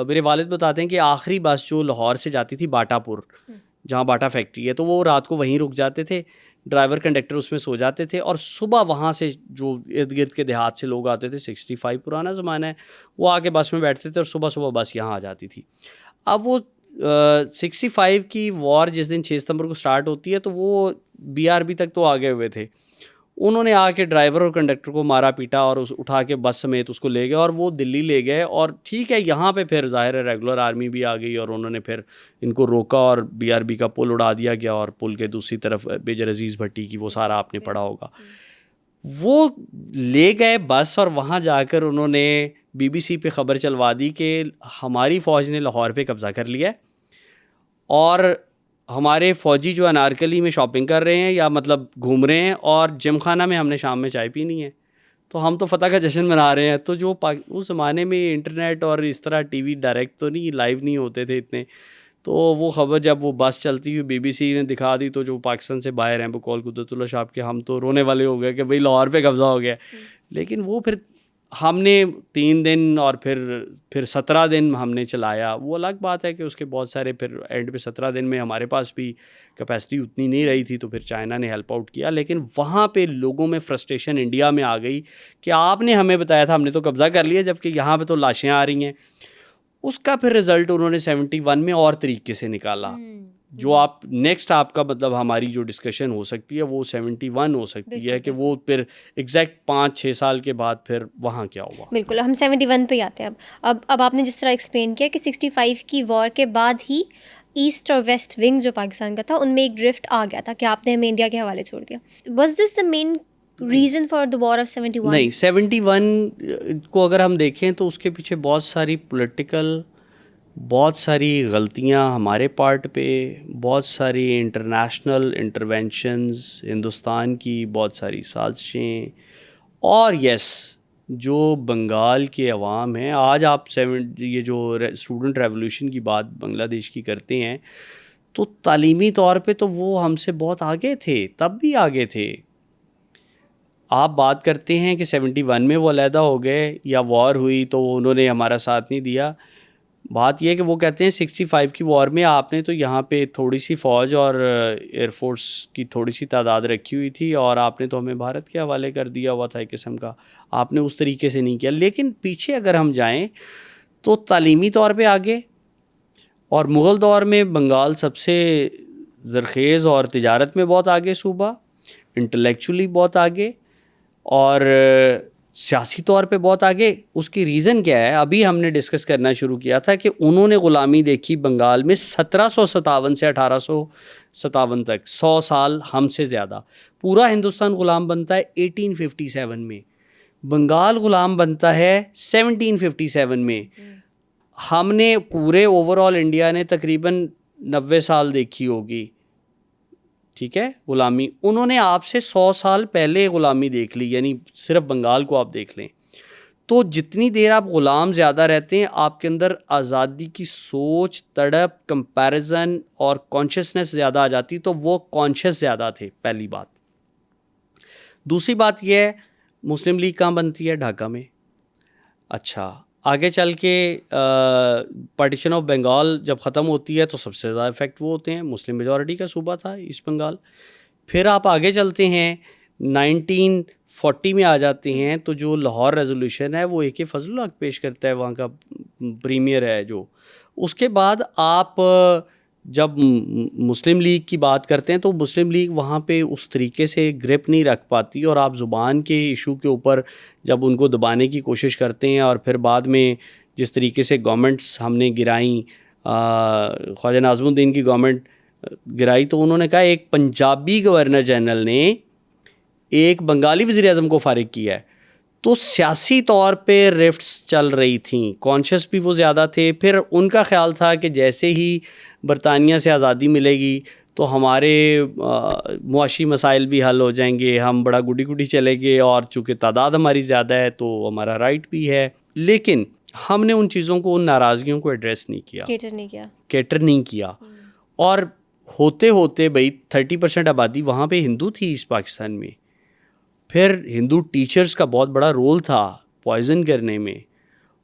میرے والد بتاتے ہیں کہ آخری بس جو لاہور سے جاتی تھی باٹا پور, جہاں باٹا فیکٹری ہے, تو وہ رات کو وہیں رک جاتے تھے, ڈرائیور کنڈکٹر اس میں سو جاتے تھے, اور صبح وہاں سے جو ارد گرد کے دیہات سے لوگ آتے تھے, 65 پرانا زمانہ ہے, وہ آ کے بس میں بیٹھتے تھے اور صبح صبح بس یہاں آ جاتی تھی. اب وہ 65 کی وار جس دن 6 ستمبر کو سٹارٹ ہوتی ہے تو وہ BRB تک تو آگے ہوئے تھے. انہوں نے آ کے ڈرائیور اور کنڈکٹر کو مارا پیٹا اور اٹھا کے بس سمیت اس کو لے گئے, اور وہ دلی لے گئے. اور ٹھیک ہے, یہاں پہ پھر ظاہر ہے ریگولر آرمی بھی آ گئی, اور انہوں نے پھر ان کو روکا, اور BRB کا پل اڑا دیا گیا, اور پل کے دوسری طرف میجر عزیز بھٹی کی وہ سارا آپ نے پڑھا ہوگا. وہ لے گئے بس, اور وہاں جا کر انہوں نے BBC پہ خبر چلوا دی کہ ہماری فوج نے لاہور پہ قبضہ کر لیا ہے, اور ہمارے فوجی جو انارکلی میں شاپنگ کر رہے ہیں یا مطلب گھوم رہے ہیں, اور جم خانہ میں ہم نے شام میں چائے پینی ہے, تو ہم تو فتح کا جشن منا رہے ہیں. تو جو اس زمانے میں انٹرنیٹ اور اس طرح TV ڈائریکٹ تو نہیں, لائیو نہیں ہوتے تھے اتنے, تو وہ خبر جب وہ بس چلتی ہوئی BBC نے دکھا دی تو جو پاکستان سے باہر ہیں بقول قدرت اللہ شاپ کے, ہم تو رونے والے ہو گئے کہ بھئی لاہور پہ قبضہ ہو گیا. لیکن وہ پھر ہم نے 3 دن اور پھر 17 دن ہم نے چلایا. وہ الگ بات ہے کہ اس کے بہت سارے پھر اینڈ پہ 17 دن میں ہمارے پاس بھی کیپیسٹی اتنی نہیں رہی تھی, تو پھر چائنا نے ہیلپ آؤٹ کیا. لیکن وہاں پہ لوگوں میں فرسٹریشن انڈیا میں آ گئی کہ آپ نے ہمیں بتایا تھا, ہم نے تو قبضہ کر لیا, جبکہ یہاں پہ تو لاشیں آ رہی ہیں. اس کا پھر رزلٹ انہوں نے 71 میں اور طریقے سے نکالا. جو آپ نیکسٹ آپ کا مطلب ہماری جو ڈسکشن ہو سکتی ہے وہ 71 ہو سکتی ہے کہ وہ پھر ایگزیکٹ 5-6 سال کے بعد پھر وہاں کیا ہوا. بالکل, ہم 71 پہ ہی آتے ہیں. اب آپ نے جس طرح ایکسپلین کیا کہ 65 کی وار کے بعد ہی ایسٹ اور ویسٹ ونگ جو پاکستان کا تھا ان میں ایک ڈرفٹ آ گیا تھا کہ آپ نے ہمیں انڈیا کے حوالے چھوڑ دیا. Was this the main reason for the war of 71؟ نہیں, 71 کو اگر ہم دیکھیں تو اس کے پیچھے بہت ساری پولیٹیکل, بہت ساری غلطیاں ہمارے پارٹ پہ, بہت ساری انٹرنیشنل انٹرونشنز, ہندوستان کی بہت ساری سازشیں, اور یس جو بنگال کے عوام ہیں. آج آپ یہ جو اسٹوڈنٹ ریولوشن کی بات بنگلہ دیش کی کرتے ہیں, تو تعلیمی طور پہ تو وہ ہم سے بہت آگے تھے, تب بھی آگے تھے. آپ بات کرتے ہیں کہ 71 میں وہ علیحدہ ہو گئے یا وار ہوئی تو انہوں نے ہمارا ساتھ نہیں دیا. بات یہ ہے کہ وہ کہتے ہیں 65 کی وار میں آپ نے تو یہاں پہ تھوڑی سی فوج اور ایئر فورس کی تھوڑی سی تعداد رکھی ہوئی تھی, اور آپ نے تو ہمیں بھارت کے حوالے کر دیا ہوا تھا ایک قسم کا, آپ نے اس طریقے سے نہیں کیا. لیکن پیچھے اگر ہم جائیں تو تعلیمی طور پہ آگے, اور مغل دور میں بنگال سب سے زرخیز اور تجارت میں بہت آگے صوبہ, انٹلیکچولی بہت آگے, اور سیاسی طور پہ بہت آگے. اس کی ریزن کیا ہے؟ ابھی ہم نے ڈسکس کرنا شروع کیا تھا کہ انہوں نے غلامی دیکھی بنگال میں 1757 سے 1857 تک, 100 سال ہم سے زیادہ. پورا ہندوستان غلام بنتا ہے 1857 میں, بنگال غلام بنتا ہے 1757 میں. ہم نے پورے اوور آل انڈیا نے تقریباً 90 سال دیکھی ہوگی, ٹھیک ہے, غلامی. انہوں نے آپ سے 100 سال پہلے غلامی دیکھ لی, یعنی صرف بنگال کو آپ دیکھ لیں. تو جتنی دیر آپ غلام زیادہ رہتے ہیں, آپ کے اندر آزادی کی سوچ, تڑپ, کمپیریزن اور کانشیسنس زیادہ آ جاتی. تو وہ کانشیس زیادہ تھے, پہلی بات. دوسری بات یہ ہے, مسلم لیگ کہاں بنتی ہے؟ ڈھاکہ میں. اچھا, آگے چل کے پارٹیشن آف بنگال جب ختم ہوتی ہے تو سب سے زیادہ افیکٹ وہ ہوتے ہیں, مسلم میجورٹی کا صوبہ تھا ایسٹ بنگال. پھر آپ آگے چلتے ہیں 1940 میں آ جاتے ہیں, تو جو لاہور ریزولوشن ہے وہ اے کے فضل الحق پیش کرتا ہے, وہاں کا پریمیئر ہے جو. اس کے بعد آپ جب مسلم لیگ کی بات کرتے ہیں تو مسلم لیگ وہاں پہ اس طریقے سے گرپ نہیں رکھ پاتی، اور آپ زبان کے ایشو کے اوپر جب ان کو دبانے کی کوشش کرتے ہیں، اور پھر بعد میں جس طریقے سے گورنمنٹس ہم نے گرائیں، خواجہ ناظم الدین کی گورنمنٹ گرائی، تو انہوں نے کہا ایک پنجابی گورنر جنرل نے ایک بنگالی وزیر اعظم کو فارغ کیا ہے. تو سیاسی طور پہ رفٹس چل رہی تھیں، کانشیس بھی وہ زیادہ تھے. پھر ان کا خیال تھا کہ جیسے ہی برطانیہ سے آزادی ملے گی تو ہمارے معاشی مسائل بھی حل ہو جائیں گے، ہم بڑا گڈی گڈی چلیں گے، اور چونکہ تعداد ہماری زیادہ ہے تو ہمارا رائٹ بھی ہے. لیکن ہم نے ان چیزوں کو، ان ناراضگیوں کو ایڈریس نہیں کیا، کیٹر نہیں کیا. اور ہوتے ہوتے بھائی 30% آبادی وہاں پہ ہندو تھی ایسٹ پاکستان میں. پھر ہندو ٹیچرز کا بہت بڑا رول تھا پوائزن کرنے میں.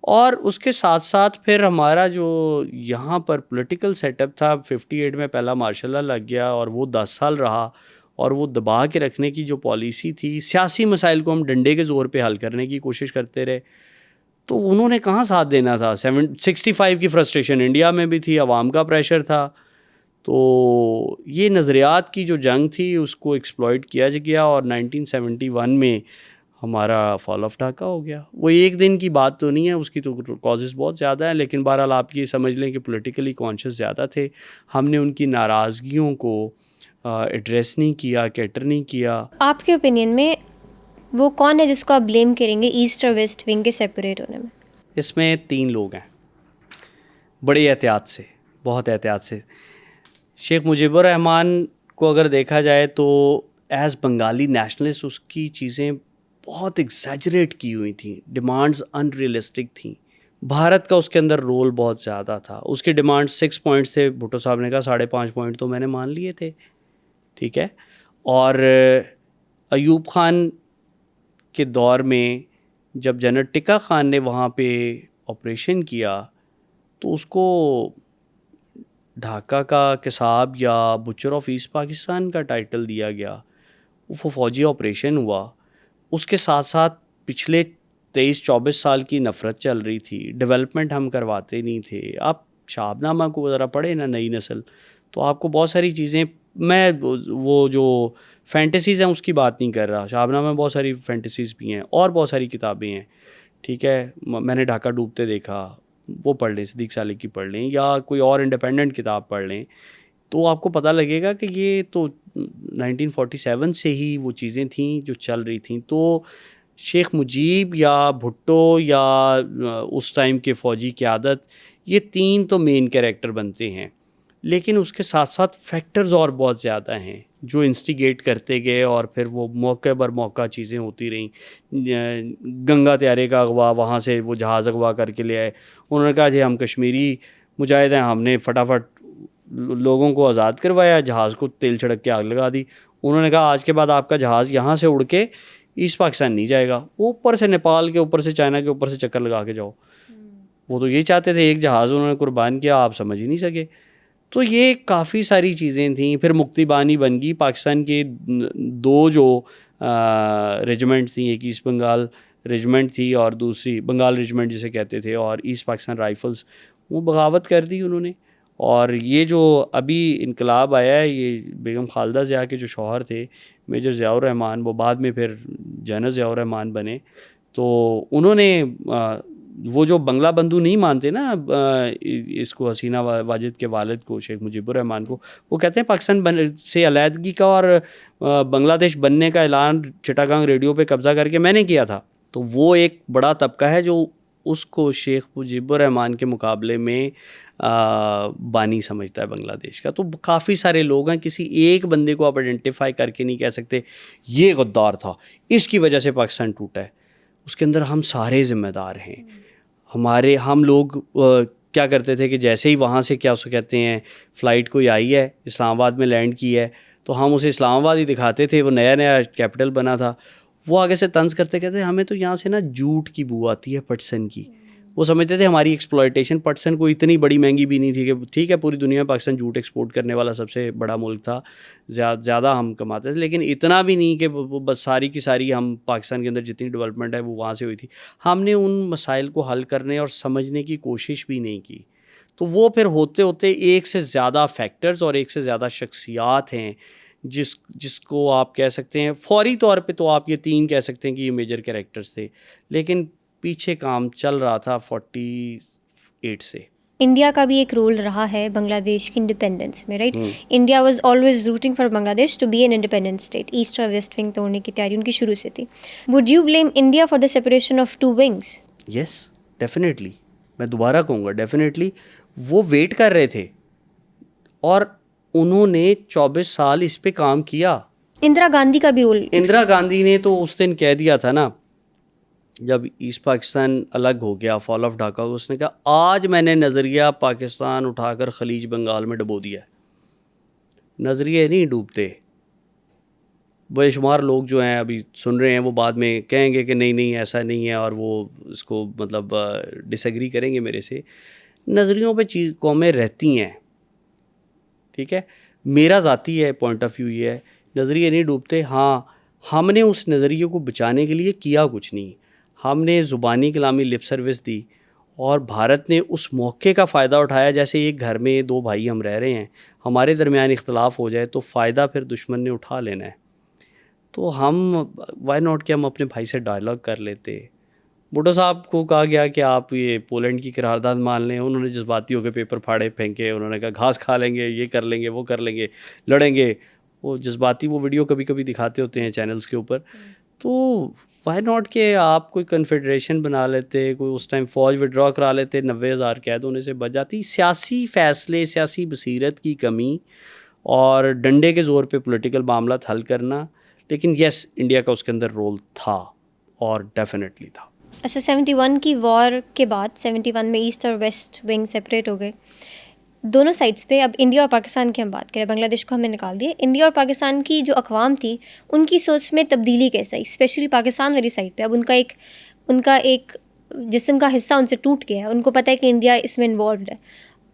اور اس کے ساتھ ساتھ پھر ہمارا جو یہاں پر پولیٹیکل سیٹ اپ تھا، 58 میں پہلا مارشل لا لگ گیا اور وہ 10 سال رہا، اور وہ دبا کے رکھنے کی جو پالیسی تھی، سیاسی مسائل کو ہم ڈنڈے کے زور پہ حل کرنے کی کوشش کرتے رہے. تو انہوں نے کہاں ساتھ دینا تھا. 65 کی فرسٹریشن انڈیا میں بھی تھی، عوام کا پریشر تھا. تو یہ نظریات کی جو جنگ تھی اس کو ایکسپلائٹ کیا گیا، اور 1971 میں ہمارا فال آف ڈھاکہ ہو گیا. وہ ایک دن کی بات تو نہیں ہے، اس کی تو کازز بہت زیادہ ہیں، لیکن بہرحال آپ یہ سمجھ لیں کہ پولیٹیکلی کانشیس زیادہ تھے. ہم نے ان کی ناراضگیوں کو ایڈریس نہیں کیا، کیٹر نہیں کیا. آپ کے اوپینین میں وہ کون ہے جس کو آپ بلیم کریں گے ایسٹ اور ویسٹ ونگ کے سیپریٹ ہونے میں؟ اس میں 3 لوگ ہیں بڑے احتیاط سے، بہت احتیاط سے. شیخ مجیب الرحمان کو اگر دیکھا جائے تو ایز بنگالی نیشنلسٹ اس کی چیزیں بہت ایگزیجریٹ کی ہوئی تھیں، ڈیمانڈز ان ریئلسٹک تھیں. بھارت کا اس کے اندر رول بہت زیادہ تھا. اس کی ڈیمانڈ 6 پوائنٹس تھے، بھٹو صاحب نے کہا 5.5 پوائنٹ تو میں نے مان لیے تھے، ٹھیک ہے. اور ایوب خان کے دور میں جب جنرل ٹکا خان نے وہاں پہ آپریشن کیا تو اس کو ڈھاکہ کا قصاب یا بچر آف ایسٹ پاکستان کا ٹائٹل دیا گیا. وہ فوجی آپریشن ہوا. اس کے ساتھ ساتھ پچھلے 23-24 سال کی نفرت چل رہی تھی، ڈیولپمنٹ ہم کرواتے نہیں تھے. آپ شہاب نامہ کو ذرا پڑھیں نا، نئی نسل، تو آپ کو بہت ساری چیزیں، میں وہ جو فینٹیسیز ہیں اس کی بات نہیں کر رہا، شہاب نامہ میں بہت ساری فینٹیسیز بھی ہیں اور بہت ساری کتابیں ہیں، ٹھیک ہے. میں نے ڈھاکہ ڈوبتے دیکھا، وہ پڑھ لیں، صدیق سالک کی پڑھ لیں، یا کوئی اور انڈیپینڈنٹ کتاب پڑھ لیں، تو آپ کو پتہ لگے گا کہ یہ تو 1947 سے ہی وہ چیزیں تھیں جو چل رہی تھیں. تو شیخ مجیب یا بھٹو یا اس ٹائم کے فوجی قیادت، یہ 3 تو مین کیریکٹر بنتے ہیں. لیکن اس کے ساتھ ساتھ فیکٹرز اور بہت زیادہ ہیں جو انسٹیگیٹ کرتے گئے، اور پھر وہ موقع بر موقع چیزیں ہوتی رہیں. گنگا طیارے کا اغوا، وہاں سے وہ جہاز اغوا کر کے لے آئے. انہوں نے کہا جی ہم کشمیری مجاہد ہیں، ہم نے فٹافٹ لوگوں کو آزاد کروایا، جہاز کو تیل چھڑک کے آگ لگا دی. انہوں نے کہا آج کے بعد آپ کا جہاز یہاں سے اڑ کے ایسٹ پاکستان نہیں جائے گا، اوپر سے نیپال کے اوپر سے چائنا کے اوپر سے چکر لگا کے جاؤ. وہ تو یہ چاہتے تھے، ایک جہاز انہوں نے قربان کیا، آپ سمجھ ہی نہیں سکے. تو یہ کافی ساری چیزیں تھیں. پھر مکتی بانی بن گئی. پاکستان کے 2 جو ریجمنٹ تھیں، ایک ایسٹ بنگال ریجمنٹ تھی اور دوسری بنگال ریجمنٹ جسے کہتے تھے، اور ایسٹ پاکستان رائفلز، وہ بغاوت کر دی انہوں نے. اور یہ جو ابھی انقلاب آیا ہے، یہ بیگم خالدہ ضیاء کے جو شوہر تھے میجر ضیاء الرحمان، وہ بعد میں پھر جنرل ضیاء الرحمان بنے. تو انہوں نے وہ جو بنگلہ بندو نہیں مانتے نا اس کو، حسینہ واجد کے والد کو، شیخ مجیب الرحمان کو، وہ کہتے ہیں پاکستان سے علیحدگی کا اور بنگلہ دیش بننے کا اعلان چٹاگانگ ریڈیو پہ قبضہ کر کے میں نے کیا تھا. تو وہ ایک بڑا طبقہ ہے جو اس کو شیخ مجیب الرحمان کے مقابلے میں بانی سمجھتا ہے بنگلہ دیش کا. تو کافی سارے لوگ ہیں، کسی ایک بندے کو آپ آئیڈینٹیفائی کر کے نہیں کہہ سکتے یہ غدار تھا، اس کی وجہ سے پاکستان ٹوٹا ہے. اس کے اندر ہم سارے ذمہ دار ہیں. ہم لوگ کیا کرتے تھے کہ جیسے ہی وہاں سے کیا اسے کہتے ہیں فلائٹ کوئی آئی ہے، اسلام آباد میں لینڈ کی ہے، تو ہم اسے اسلام آباد ہی دکھاتے تھے، وہ نیا نیا کیپٹل بنا تھا. وہ آگے سے طنز کرتے کہتے ہمیں تو یہاں سے نا جوٹ کی بو آتی ہے، پٹسن کی. وہ سمجھتے تھے ہماری ایکسپلائٹیشن، پٹسن کو اتنی بڑی مہنگی بھی نہیں تھی کہ ٹھیک ہے پوری دنیا میں پاکستان جوٹ ایکسپورٹ کرنے والا سب سے بڑا ملک تھا، زیادہ ہم کماتے تھے، لیکن اتنا بھی نہیں کہ بس ساری کی ساری ہم پاکستان کے اندر جتنی ڈیولپمنٹ ہے وہ وہاں سے ہوئی تھی. ہم نے ان مسائل کو حل کرنے اور سمجھنے کی کوشش بھی نہیں کی. تو وہ پھر ہوتے ہوتے ایک سے زیادہ فیکٹرز اور ایک سے زیادہ شخصیات ہیں جس کو آپ کہہ سکتے ہیں فوری طور پہ تو آپ یہ 3 کہہ سکتے ہیں کہ یہ میجر کریکٹرز تھے، لیکن پیچھے کام چل رہا تھا 48 سے. انڈیا کا بھی ایک رول رہا ہے بنگلہ دیش کی انڈیپینڈنس میں، right? India was always rooting for Bangladesh to be an independent state. East اور ویسٹ ونگ توڑنے کی تیاری ان کی شروع سے تھی. Would you blame India for the separation of 2 wings? Yes definitely, میں دوبارہ کہوں گا ڈیفینیٹلی. وہ ویٹ کر رہے تھے اور انہوں نے 24 سال اس پہ کام کیا. اندرا گاندھی کا بھی رول. اندرا گاندھی نے تو اس دن کہہ دیا تھا نا جب ایسٹ پاکستان الگ ہو گیا، فال آف ڈھاکہ، اس نے کہا آج میں نے نظریہ پاکستان اٹھا کر خلیج بنگال میں ڈبو دیا ہے. نظریے نہیں ڈوبتے. بے شمار لوگ جو ہیں ابھی سن رہے ہیں وہ بعد میں کہیں گے کہ نہیں ایسا نہیں ہے، اور وہ اس کو مطلب ڈس ایگری کریں گے میرے سے. نظریوں پہ قومیں رہتی ہیں، ٹھیک ہے. میرا ذاتی ہے پوائنٹ آف ویو یہ ہے، نظریے نہیں ڈوبتے. ہاں ہم نے اس نظریے کو بچانے کے لیے کیا کچھ نہیں، ہم نے زبانی کلامی لپ سروس دی، اور بھارت نے اس موقع کا فائدہ اٹھایا. جیسے ایک گھر میں 2 بھائی ہم رہ رہے ہیں، ہمارے درمیان اختلاف ہو جائے تو فائدہ پھر دشمن نے اٹھا لینا ہے. تو ہم وائی ناٹ کہ ہم اپنے بھائی سے ڈائلاگ کر لیتے. بھٹو صاحب کو کہا گیا کہ آپ یہ پولینڈ کی قرارداد مان لیں، انہوں نے جذباتی ہو کے پیپر پھاڑے پھینکے، انہوں نے کہا گھاس کھا لیں گے، یہ کر لیں گے، وہ کر لیں گے، لڑیں گے. وہ جذباتی وہ ویڈیو کبھی کبھی دکھاتے ہوتے ہیں چینلز کے اوپر. تو وائی ناٹ کہ آپ کوئی کنفیڈریشن بنا لیتے، کوئی اس ٹائم فوج ودرا کرا لیتے، 90,000 قید ہونے سے بچ جاتی. سیاسی فیصلے، سیاسی بصیرت کی کمی اور ڈنڈے کے زور پہ پولیٹیکل معاملات حل کرنا. لیکن یس انڈیا کا اس کے اندر رول تھا اور ڈیفینیٹلی تھا. اچھا 71 کی وار کے بعد 71 میں ایسٹ اور ویسٹ ونگ سپریٹ ہو گئے دونوں سائڈس پہ. اب انڈیا اور پاکستان کی ہم بات کریں، بنگلہ دیش کو ہم نے نکال دیا. انڈیا اور پاکستان کی جو اقوام تھی ان کی سوچ میں تبدیلی کیسے آئی، اسپیشلی پاکستان والی سائڈ پہ؟ اب ان کا ایک جسم کا حصہ ان سے ٹوٹ گیا ہے، ان کو پتہ ہے کہ انڈیا اس میں انوالوڈ ہے.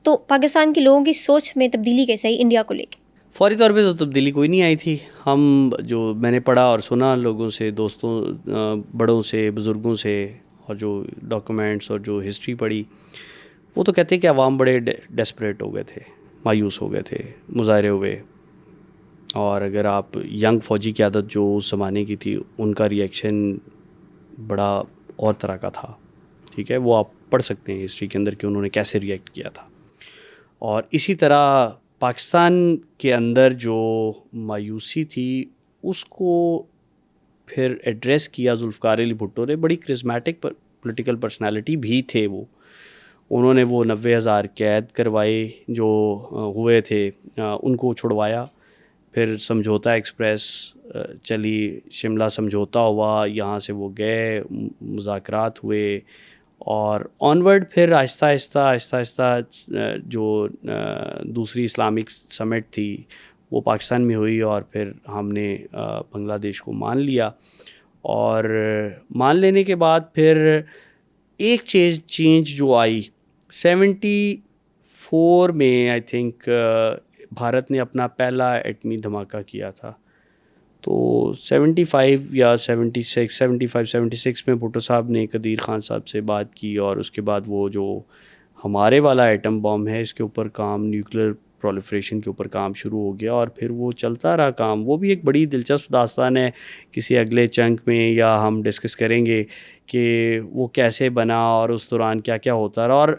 تو پاکستان کے لوگوں کی سوچ میں تبدیلی کیسے آئی انڈیا کو لے کے؟ فوری طور پہ تو تبدیلی کوئی نہیں آئی تھی. ہم جو میں نے پڑھا اور سنا لوگوں سے، دوستوں، بڑوں سے، بزرگوں سے، اور جو ڈاکومنٹس اور جو ہسٹری پڑھی، وہ تو کہتے ہیں کہ عوام بڑے ڈیسپریٹ ہو گئے تھے، مایوس ہو گئے تھے، مظاہرے ہوئے. اور اگر آپ ینگ فوجی قیادت جو اس زمانے کی تھی، ان کا ریئیکشن بڑا اور طرح کا تھا. ٹھیک ہے، وہ آپ پڑھ سکتے ہیں ہسٹری کے اندر کہ انہوں نے کیسے ریئیکٹ کیا تھا. اور اسی طرح پاکستان کے اندر جو مایوسی تھی اس کو پھر ایڈریس کیا ذوالفقار علی بھٹو نے. بڑی کرزمیٹک پولیٹیکل پرسنالٹی بھی تھے وہ. انہوں نے وہ 90,000 قید کروائے جو ہوئے تھے، ان کو چھڑوایا. پھر سمجھوتا ایکسپریس چلی، شملہ سمجھوتا ہوا، یہاں سے وہ گئے، مذاکرات ہوئے، اور آنورڈ پھر آہستہ آہستہ جو دوسری اسلامک سمٹ تھی وہ پاکستان میں ہوئی، اور پھر ہم نے بنگلہ دیش کو مان لیا. اور مان لینے کے بعد پھر ایک چینج جو آئی 74 میں، آئی تھنک بھارت نے اپنا پہلا ایٹمی دھماکہ کیا تھا. تو 75 یا 76 میں بھٹو صاحب نے قدیر خان صاحب سے بات کی، اور اس کے بعد وہ جو ہمارے والا ایٹم بم ہے اس کے اوپر کام، نیوکلیر پرولیفریشن کے اوپر کام شروع ہو گیا، اور پھر وہ چلتا رہا کام. وہ بھی ایک بڑی دلچسپ داستان ہے، کسی اگلے چنک میں یا ہم ڈسکس کریں گے کہ وہ کیسے بنا اور اس دوران کیا کیا ہوتا رہا. اور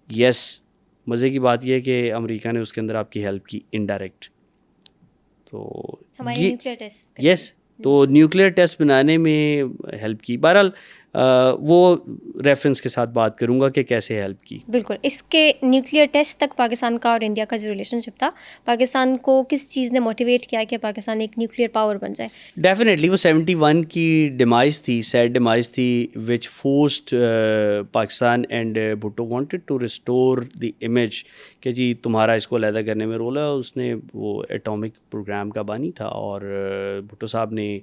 یس مزے کی بات یہ ہے کہ امریکہ نے اس کے اندر آپ کی ہیلپ کی انڈائریکٹ. تو یس تو نیوکلیئر ٹیسٹ بنانے میں ہیلپ کی. بہرحال وہ ریفرنس کے ساتھ بات کروں گا کہ کیسے ہیلپ کی. بالکل. اس کے نیوکلیئر ٹیسٹ تک پاکستان کا اور انڈیا کا جو ریلیشن شپ تھا، پاکستان کو کس چیز نے موٹیویٹ کیا کہ پاکستان ایک نیوکلیئر پاور بن جائے؟ ڈیفینیٹلی وہ 71 کی ڈیمائز تھی، سیڈ ڈیمائز تھی، which forced Pakistan and Bhutto wanted to restore the image کہ جی تمہارا اس کو علیحدہ کرنے میں رول ہے. اس نے وہ ایٹامک پروگرام کا بانی تھا، اور بھٹو صاحب نے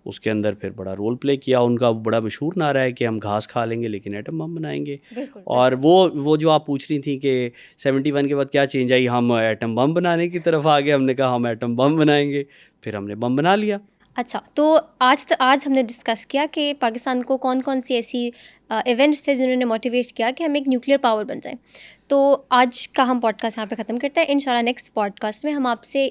اس کے اندر پھر بڑا رول پلے کیا. ان کا بڑا مشہور نعرہ ہے کہ ہم گھاس کھا لیں گے لیکن ایٹم بم بنائیں گے. اور وہ جو آپ پوچھ رہی تھیں کہ 71 کے بعد کیا چینج آئی، ہم ایٹم بم بنانے کی طرف آ گئے. ہم نے کہا ہم ایٹم بم بنائیں گے، پھر ہم نے بم بنا لیا. اچھا، تو آج ہم نے ڈسکس کیا کہ پاکستان کو کون کون سی ایسی ایونٹس تھے جنہوں نے موٹیویٹ کیا کہ ہم ایک نیوکلیئر پاور بن جائیں. تو آج کا ہم پوڈ کاسٹ یہاں پہ ختم کرتے ہیں. انشاءاللہ نیکسٹ پوڈ کاسٹ میں ہم آپ سے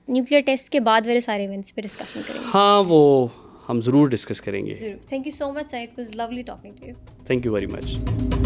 نیوکلیئر ٹیسٹ کے بعد والے سارے ایونٹس پہ ڈسکشن کریں گے. ہاں وہ ہم ضرور ڈسکس کریں گے. ضرور. Thank you so much sir, it was lovely talking to you. Thank you very much.